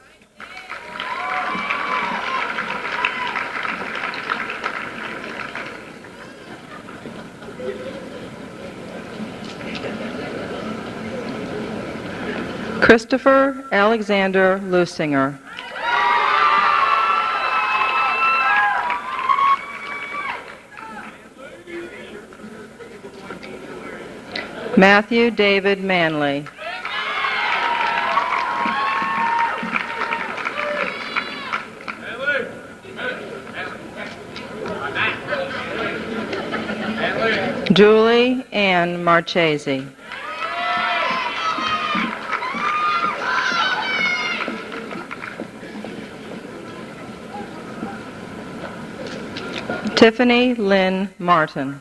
Christopher Alexander Lusinger. Matthew David Manley. Julie Ann Marchese. Tiffany Lynn Martin.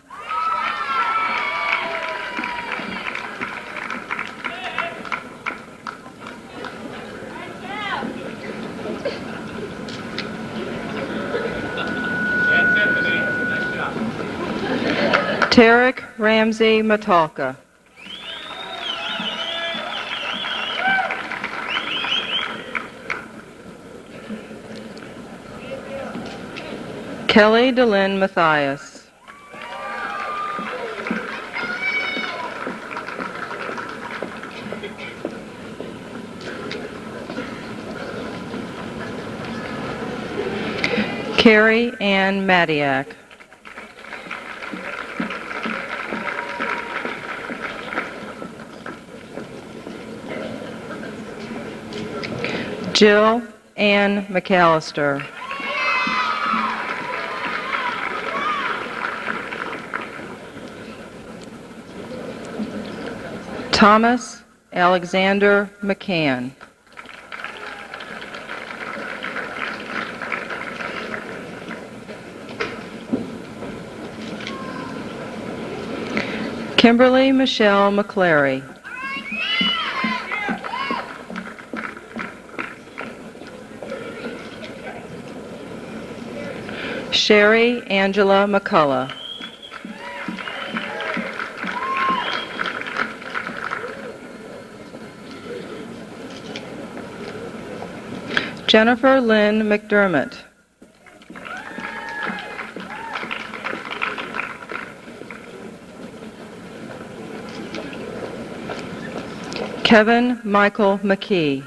Tarek Ramsey Matalka. Kelly DeLynn Mathias. Carrie Ann Madiak. Jill Ann McAllister. Thomas Alexander McCann. Kimberly Michelle McClary. Sherry Angela McCullough. Jennifer Lynn McDermott. Kevin Michael McKee.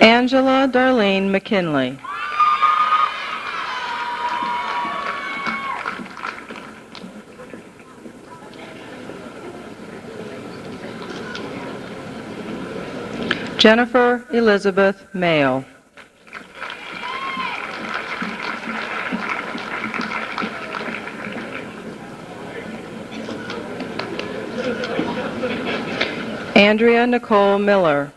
Angela Darlene McKinley. Jennifer Elizabeth Mayo. Andrea Nicole Miller.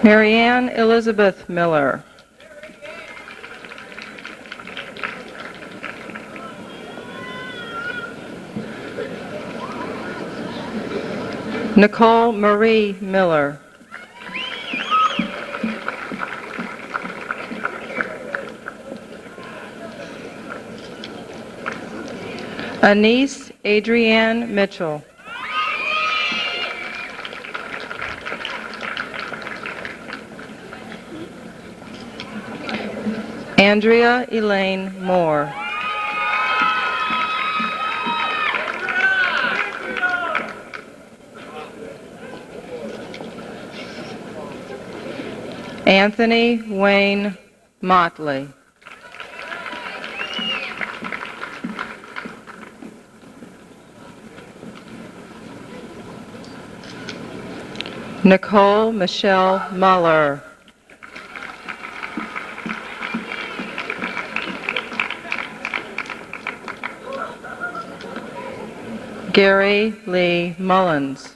Marianne Elizabeth Miller. Nicole Marie Miller. Anise Adrienne Mitchell. Andrea Elaine Moore. Anthony Wayne Motley. Nicole Michelle Muller. Gary Lee Mullins.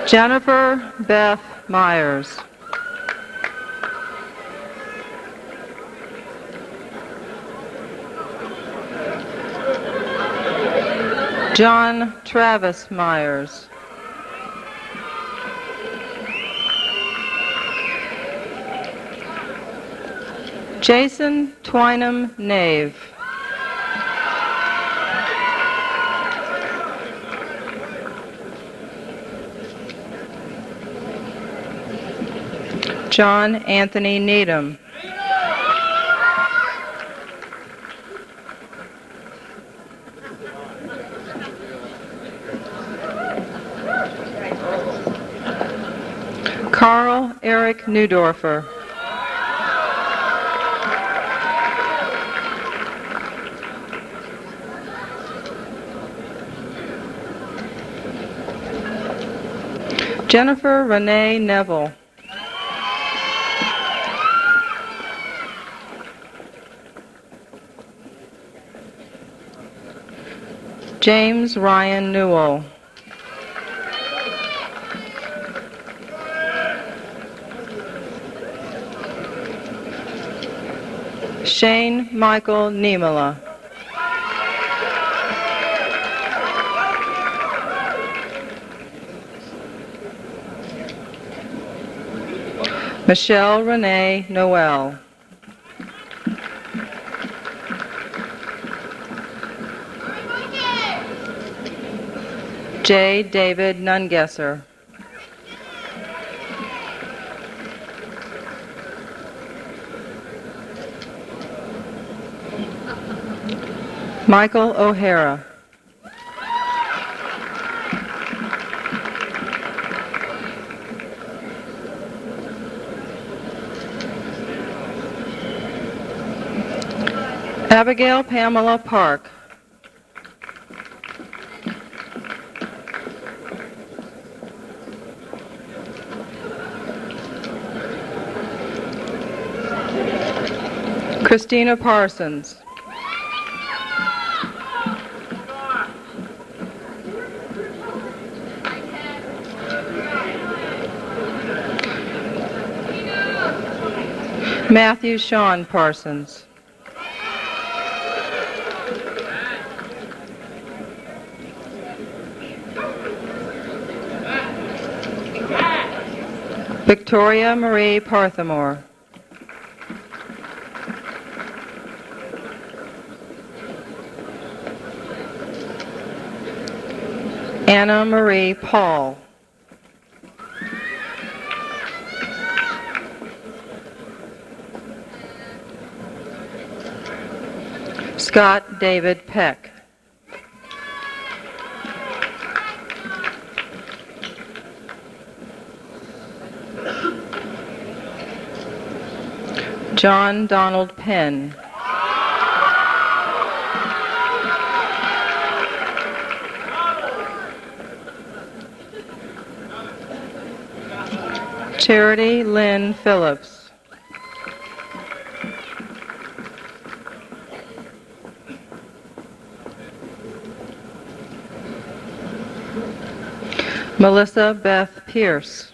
Jennifer Beth Myers. John Travis Myers. Jason Twynham Nave. John Anthony Needham. Carl Eric Neudorfer. Jennifer Renee Neville. James Ryan Newell. Shane Michael Niemela. Michelle Renee Noel. J. David Nungesser. Michael O'Hara. Abigail Pamela Park. Christina Parsons. Matthew Sean Parsons. Victoria Marie Parthamore. Anna Marie Paul. Scott David Peck. John Donald Penn. Charity Lynn Phillips. Melissa Beth Pierce.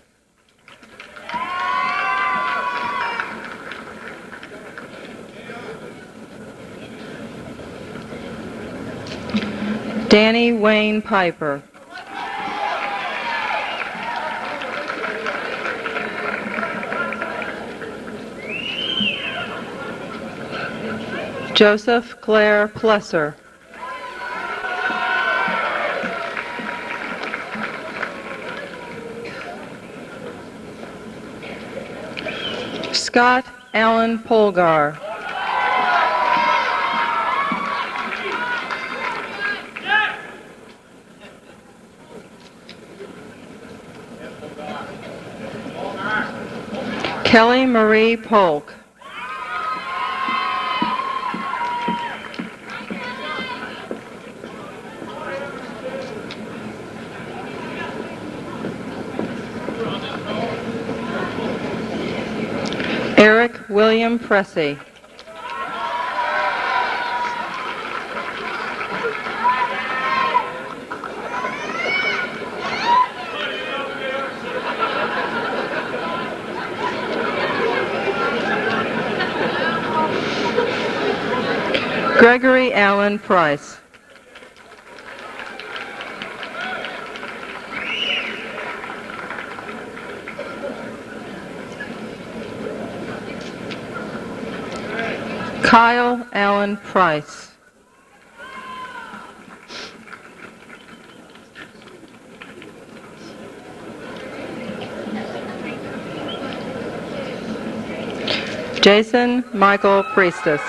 Danny Wayne Piper. Joseph Claire Plesser. Scott Allen Polgar. Kelly Marie Polk. Eric William Pressey. Gregory Allen Price. Kyle Allen Price. Jason Michael Priestus.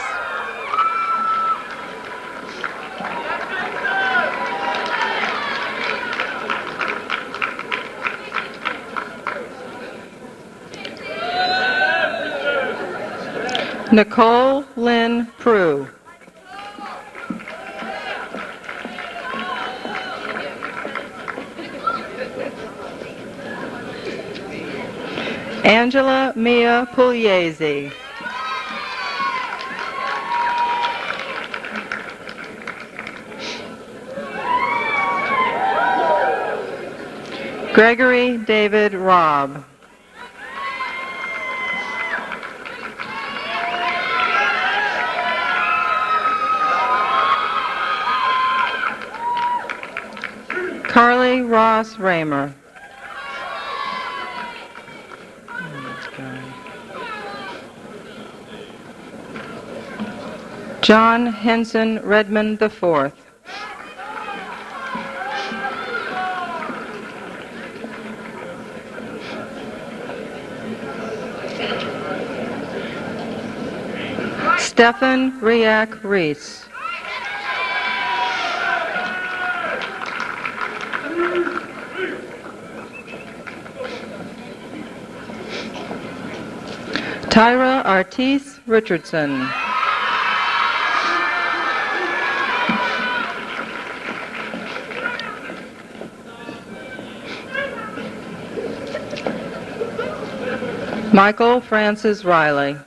Nicole Lynn Prue. Angela Mia Pugliese. Gregory David Robb. Carly Ross Raymer. John Henson Redmond IV. Stephan Riak Reese. Tyra Artis Richardson. Michael Francis Riley.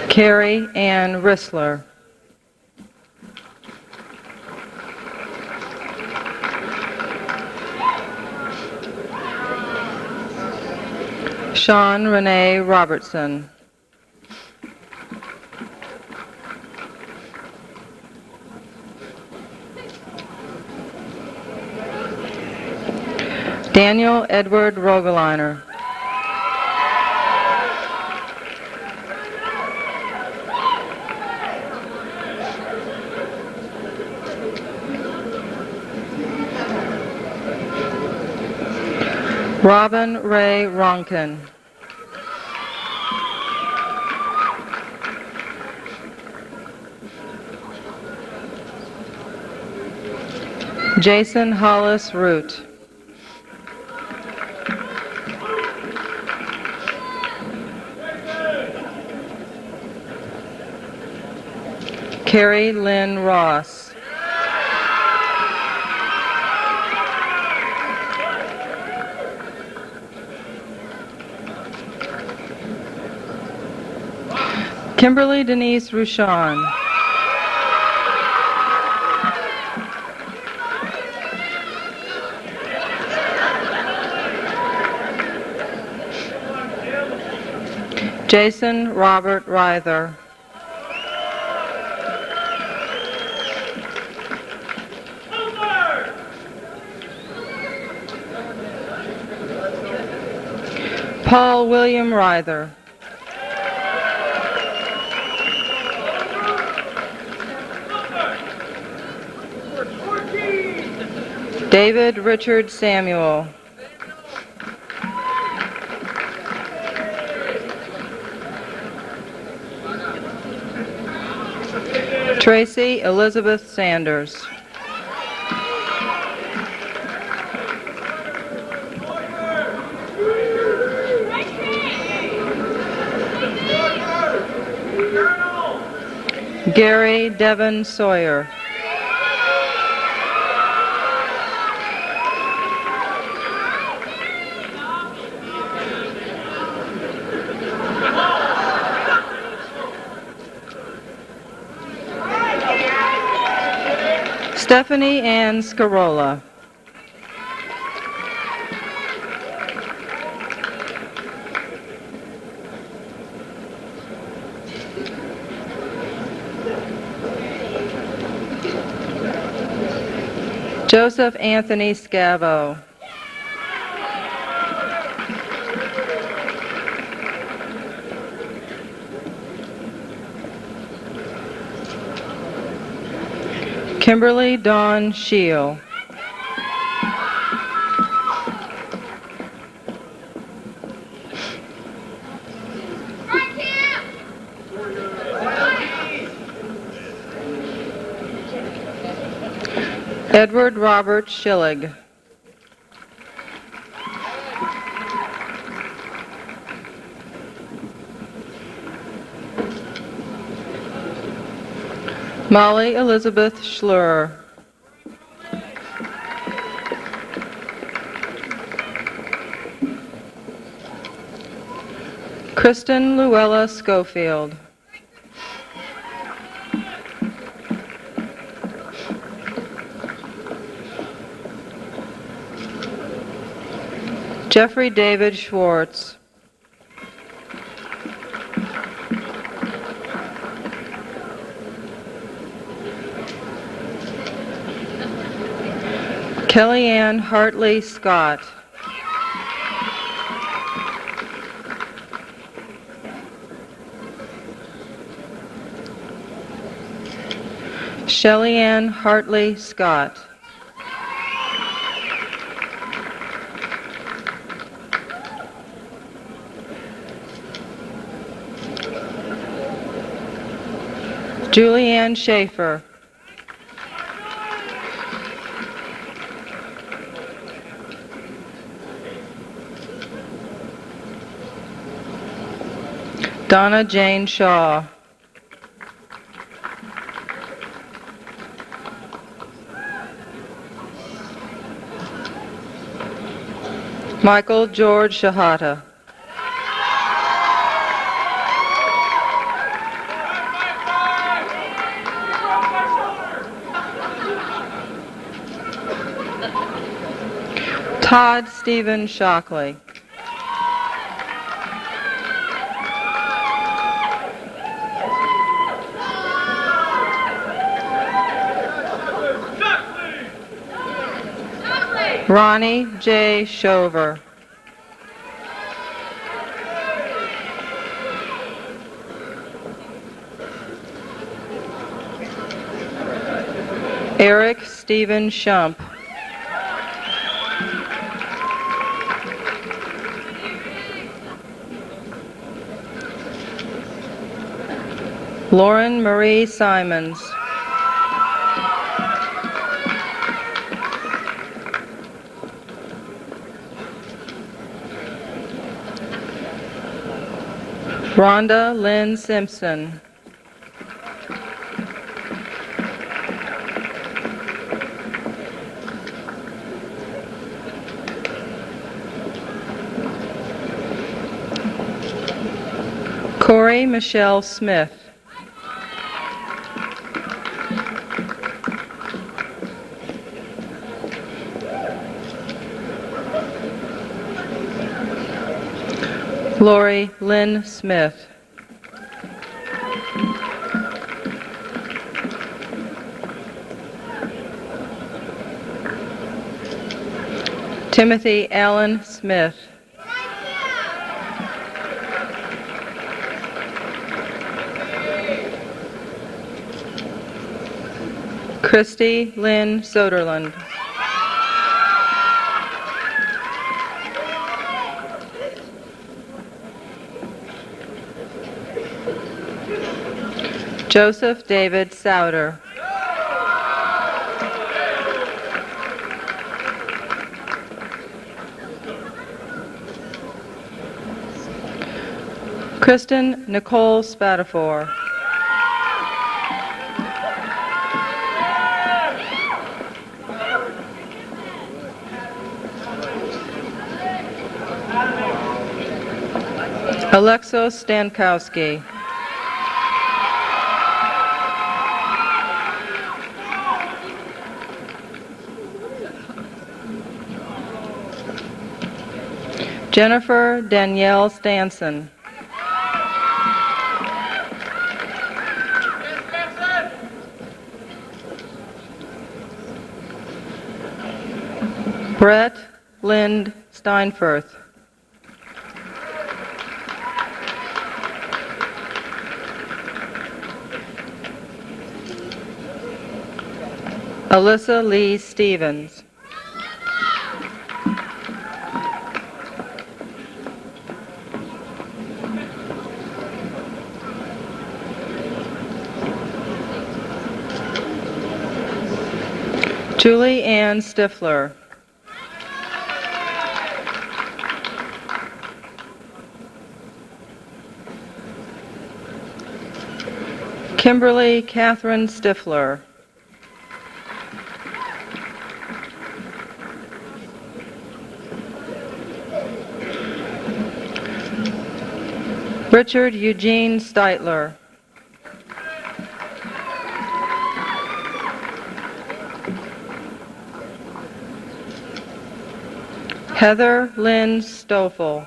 Carrie Ann Rissler. Sean Renee Robertson. Daniel Edward Rogeliner. Robin Ray Ronkin. Jason Hollis Root. Carrie Lynn Ross. Kimberly Denise Ruchon. Jason Robert Ryther. Paul William Ryther. David Richard Samuel. Tracy Elizabeth Sanders. Gary Devon Sawyer. Stephanie Ann Scarola. Joseph Anthony Scavo. Kimberly Dawn Scheel. Edward Robert Schillig. Molly Elizabeth Schlur. Kristen Luella Schofield. Jeffrey David Schwartz. Kellyanne Hartley Scott. Shellyanne Hartley Scott. Julianne Schaefer. Donna Jane Shaw. Michael George Shahata. Todd Stephen Shockley. Ronnie J. Shover. Eric Stephen Shump. Lauren Marie Simons. Rhonda Lynn Simpson. Corey Michelle Smith. Lori Lynn Smith. Timothy Allen Smith. Christy Lynn Soderlund. Joseph David Souter. Kristen Nicole Spatafor. Alexos Stankowski. Jennifer Danielle Stanson. Brett Lind Steinfurth. Alyssa Lee Stevens. Julie Ann Stifler. Kimberly Catherine Stifler. Richard Eugene Steitler. Heather Lynn Stoffel.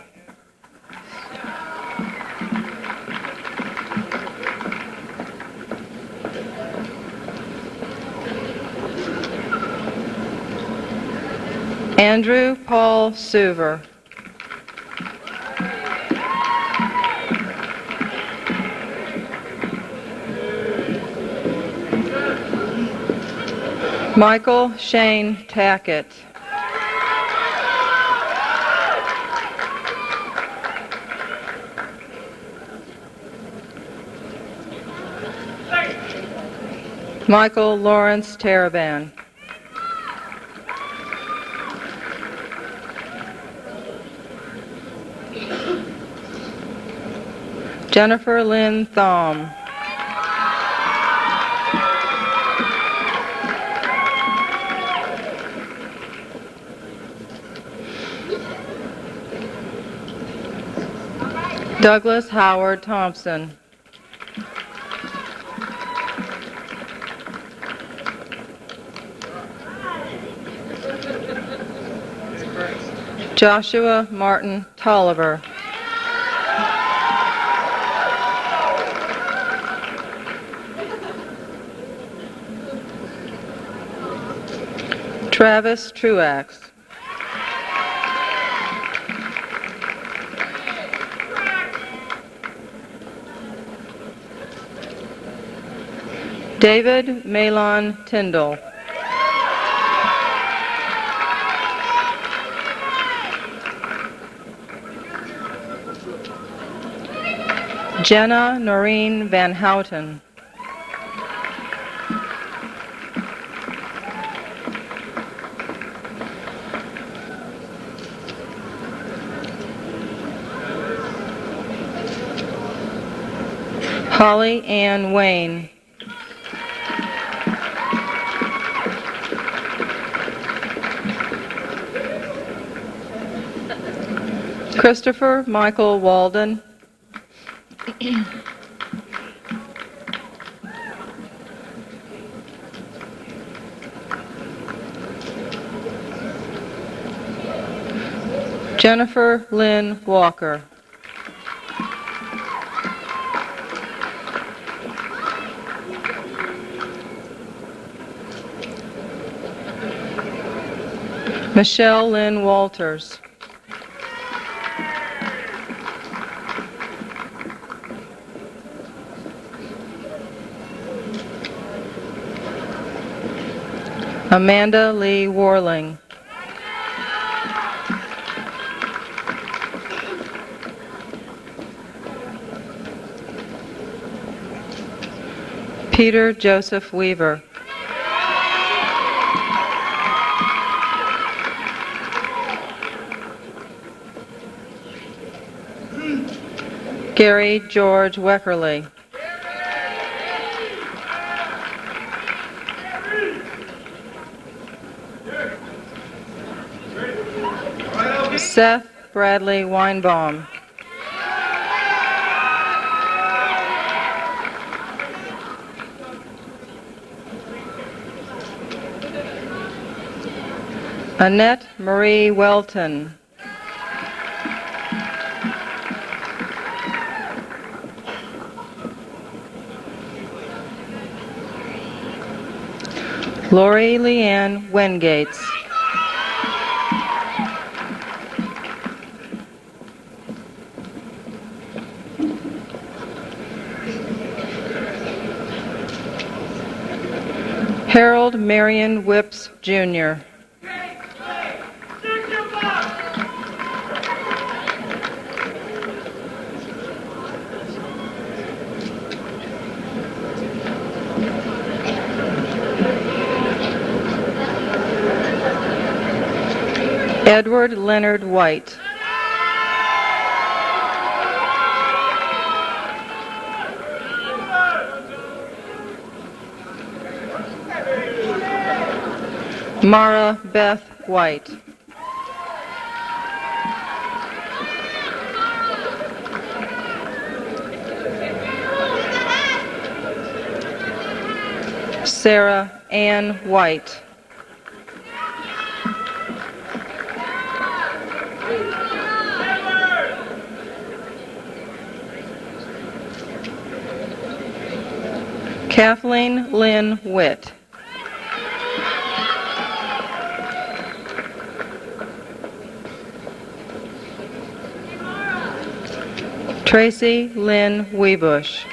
Andrew Paul Suver. Michael Shane Tackett. Michael Lawrence Taraban. Jennifer Lynn Thom. Douglas Howard Thompson. Joshua Martin Tolliver. Travis Truax. David Malon Tyndall. Jenna Noreen Van Houten. Holly Ann Wayne. Christopher Michael Walden. Jennifer Lynn Walker. Michelle Lynn Walters. Amanda Lee Warling. Peter Joseph Weaver. Gary George Weckerly. Seth Bradley Weinbaum. Annette Marie Welton. Lori Leanne Wengates. Harold Marion Whips, Jr. Edward Leonard White. Mara Beth White. Sarah Ann White. Kathleen Lynn Witt. Tracy Lynn Weebush.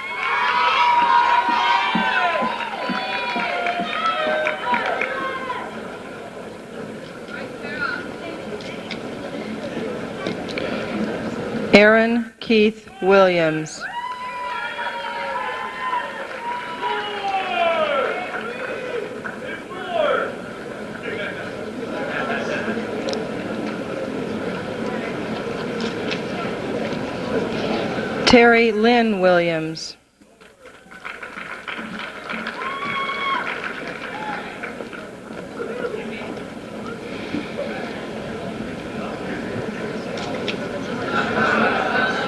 Aaron Keith Williams. Terry Lynn Williams.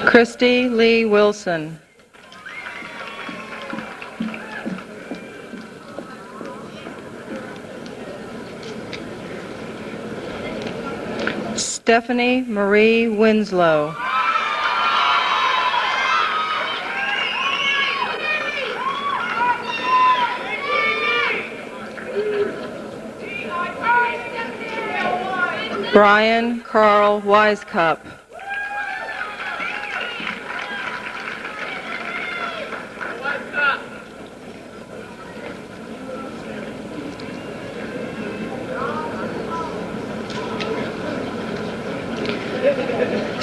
Christy Lee Wilson. Stephanie Marie Winslow. Brian Carl Wisecup.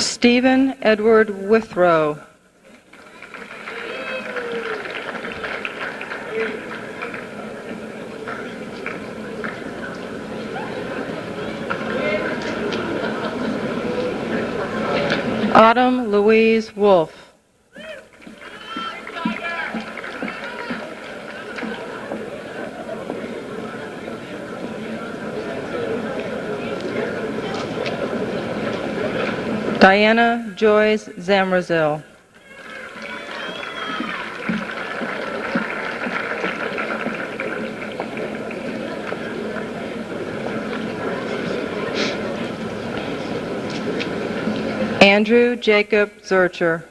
Stephen Edward Withrow. Autumn Louise Wolf. Diana Joyce Zamrazil. Andrew Jacob Zurcher.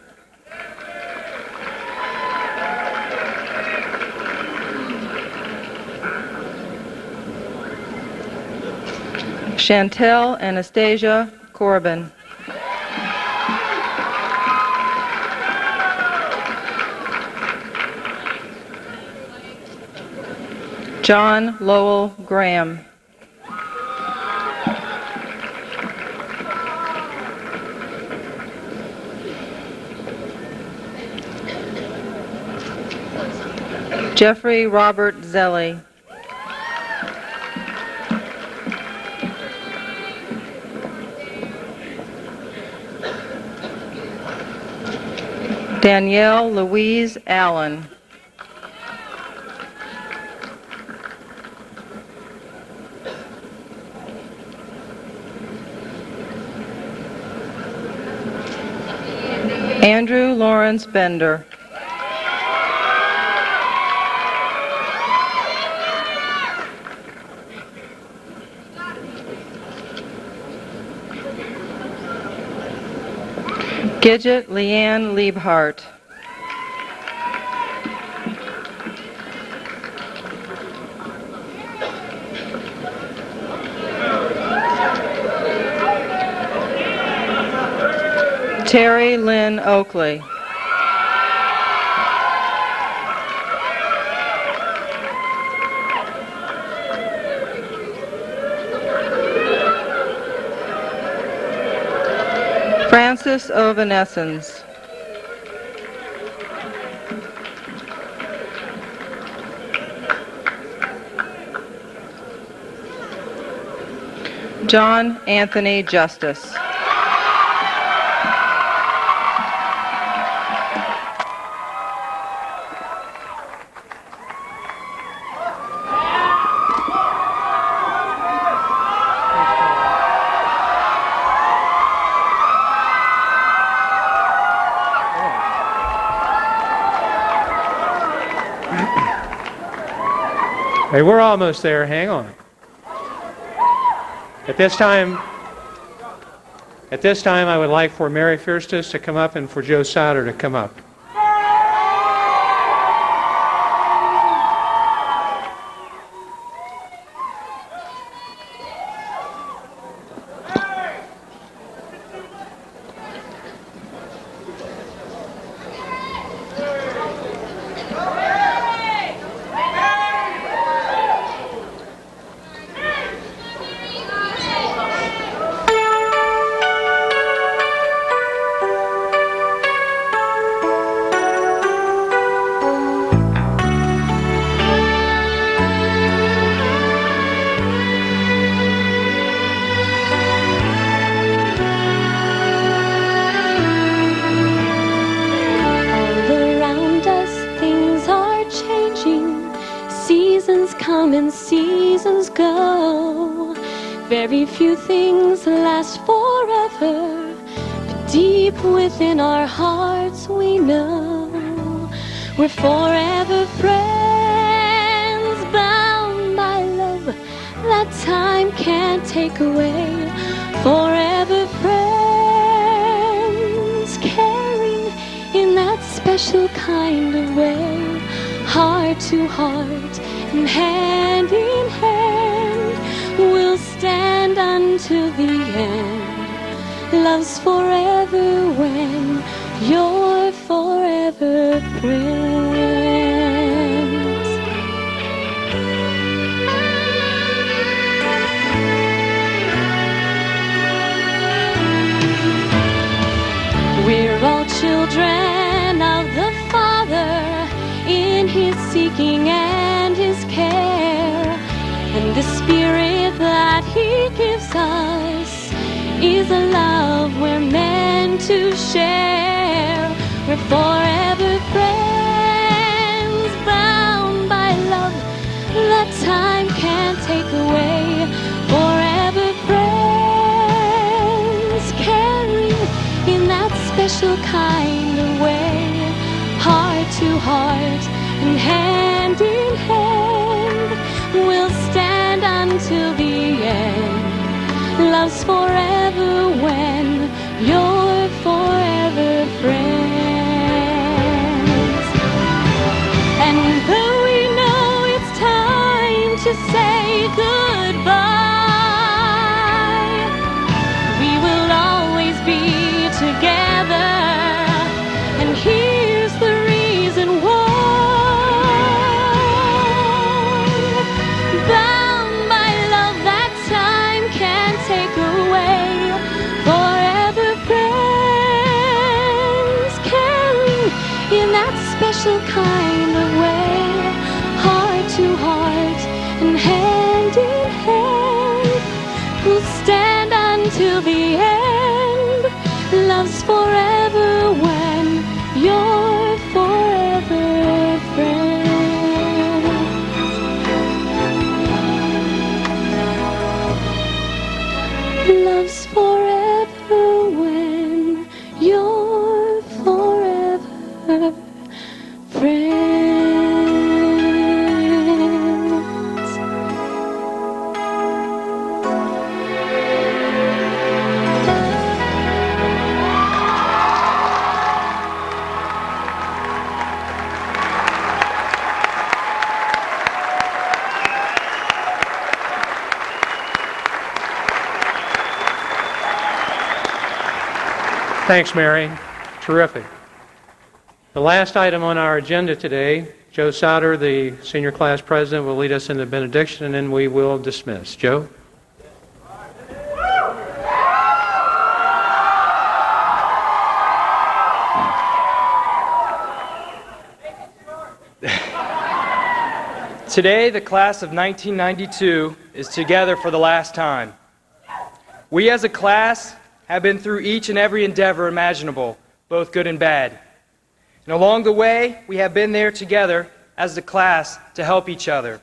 Chantel Anastasia Corbin. John Lowell Graham. Jeffrey Robert Zelli. Danielle Louise Allen. Andrew Lawrence Bender. Gidget Leanne Liebhart. Terry Lynn Oakley. Francis Ovanessens. John Anthony Justice.
Hey, we're almost there. Hang on. At this time, I would like for Mary Firstus to come up and for Joe Sauter to come up.
come and seasons go. Very few things last forever, but deep within our hearts we know we're forever friends, bound by love that time can't take away. Forever friends, caring in that special kind of way. Heart to heart and hand in hand, we'll stand until the end. Love's forever when you're forever friends. is a love we're meant to share. We're forever friends, bound by love that time can't take away. Forever friends, caring in that special kind of way. Heart to heart and hand in hand, we'll stand until the end. Love's forever when you're forever friends. And though we know it's time to say goodbye, we will always be together. And here's the reason why. Bound by love that time can't take away. Forever friends, caring in that special kind of way. Heart to heart and hand in hand, we'll stand until the end. Love's forever when you're forever friends. Love's forever when you're forever friends.
Thanks, Mary. Terrific. The last item on our agenda today, Joe Sauter, the senior class president, will lead us in the benediction, and then we will dismiss. Joe?
Today, the class of 1992 is together for the last time. We as a class have been through each and every endeavor imaginable, both good and bad. And along the way, we have been there together as a class to help each other.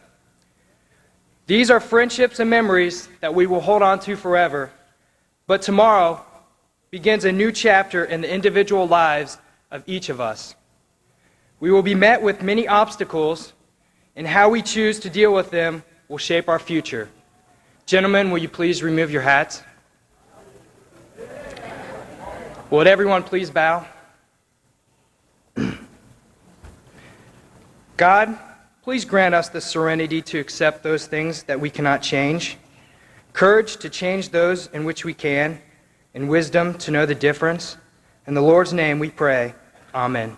These are friendships and memories that we will hold on to forever. But tomorrow begins a new chapter in the individual lives of each of us. We will be met with many obstacles, and how we choose to deal with them will shape our future. Gentlemen, will you please remove your hats? Would everyone please bow? God, please grant us the serenity to accept those things that we cannot change, courage to change those in which we can, and wisdom to know the difference. In the Lord's name we pray. Amen.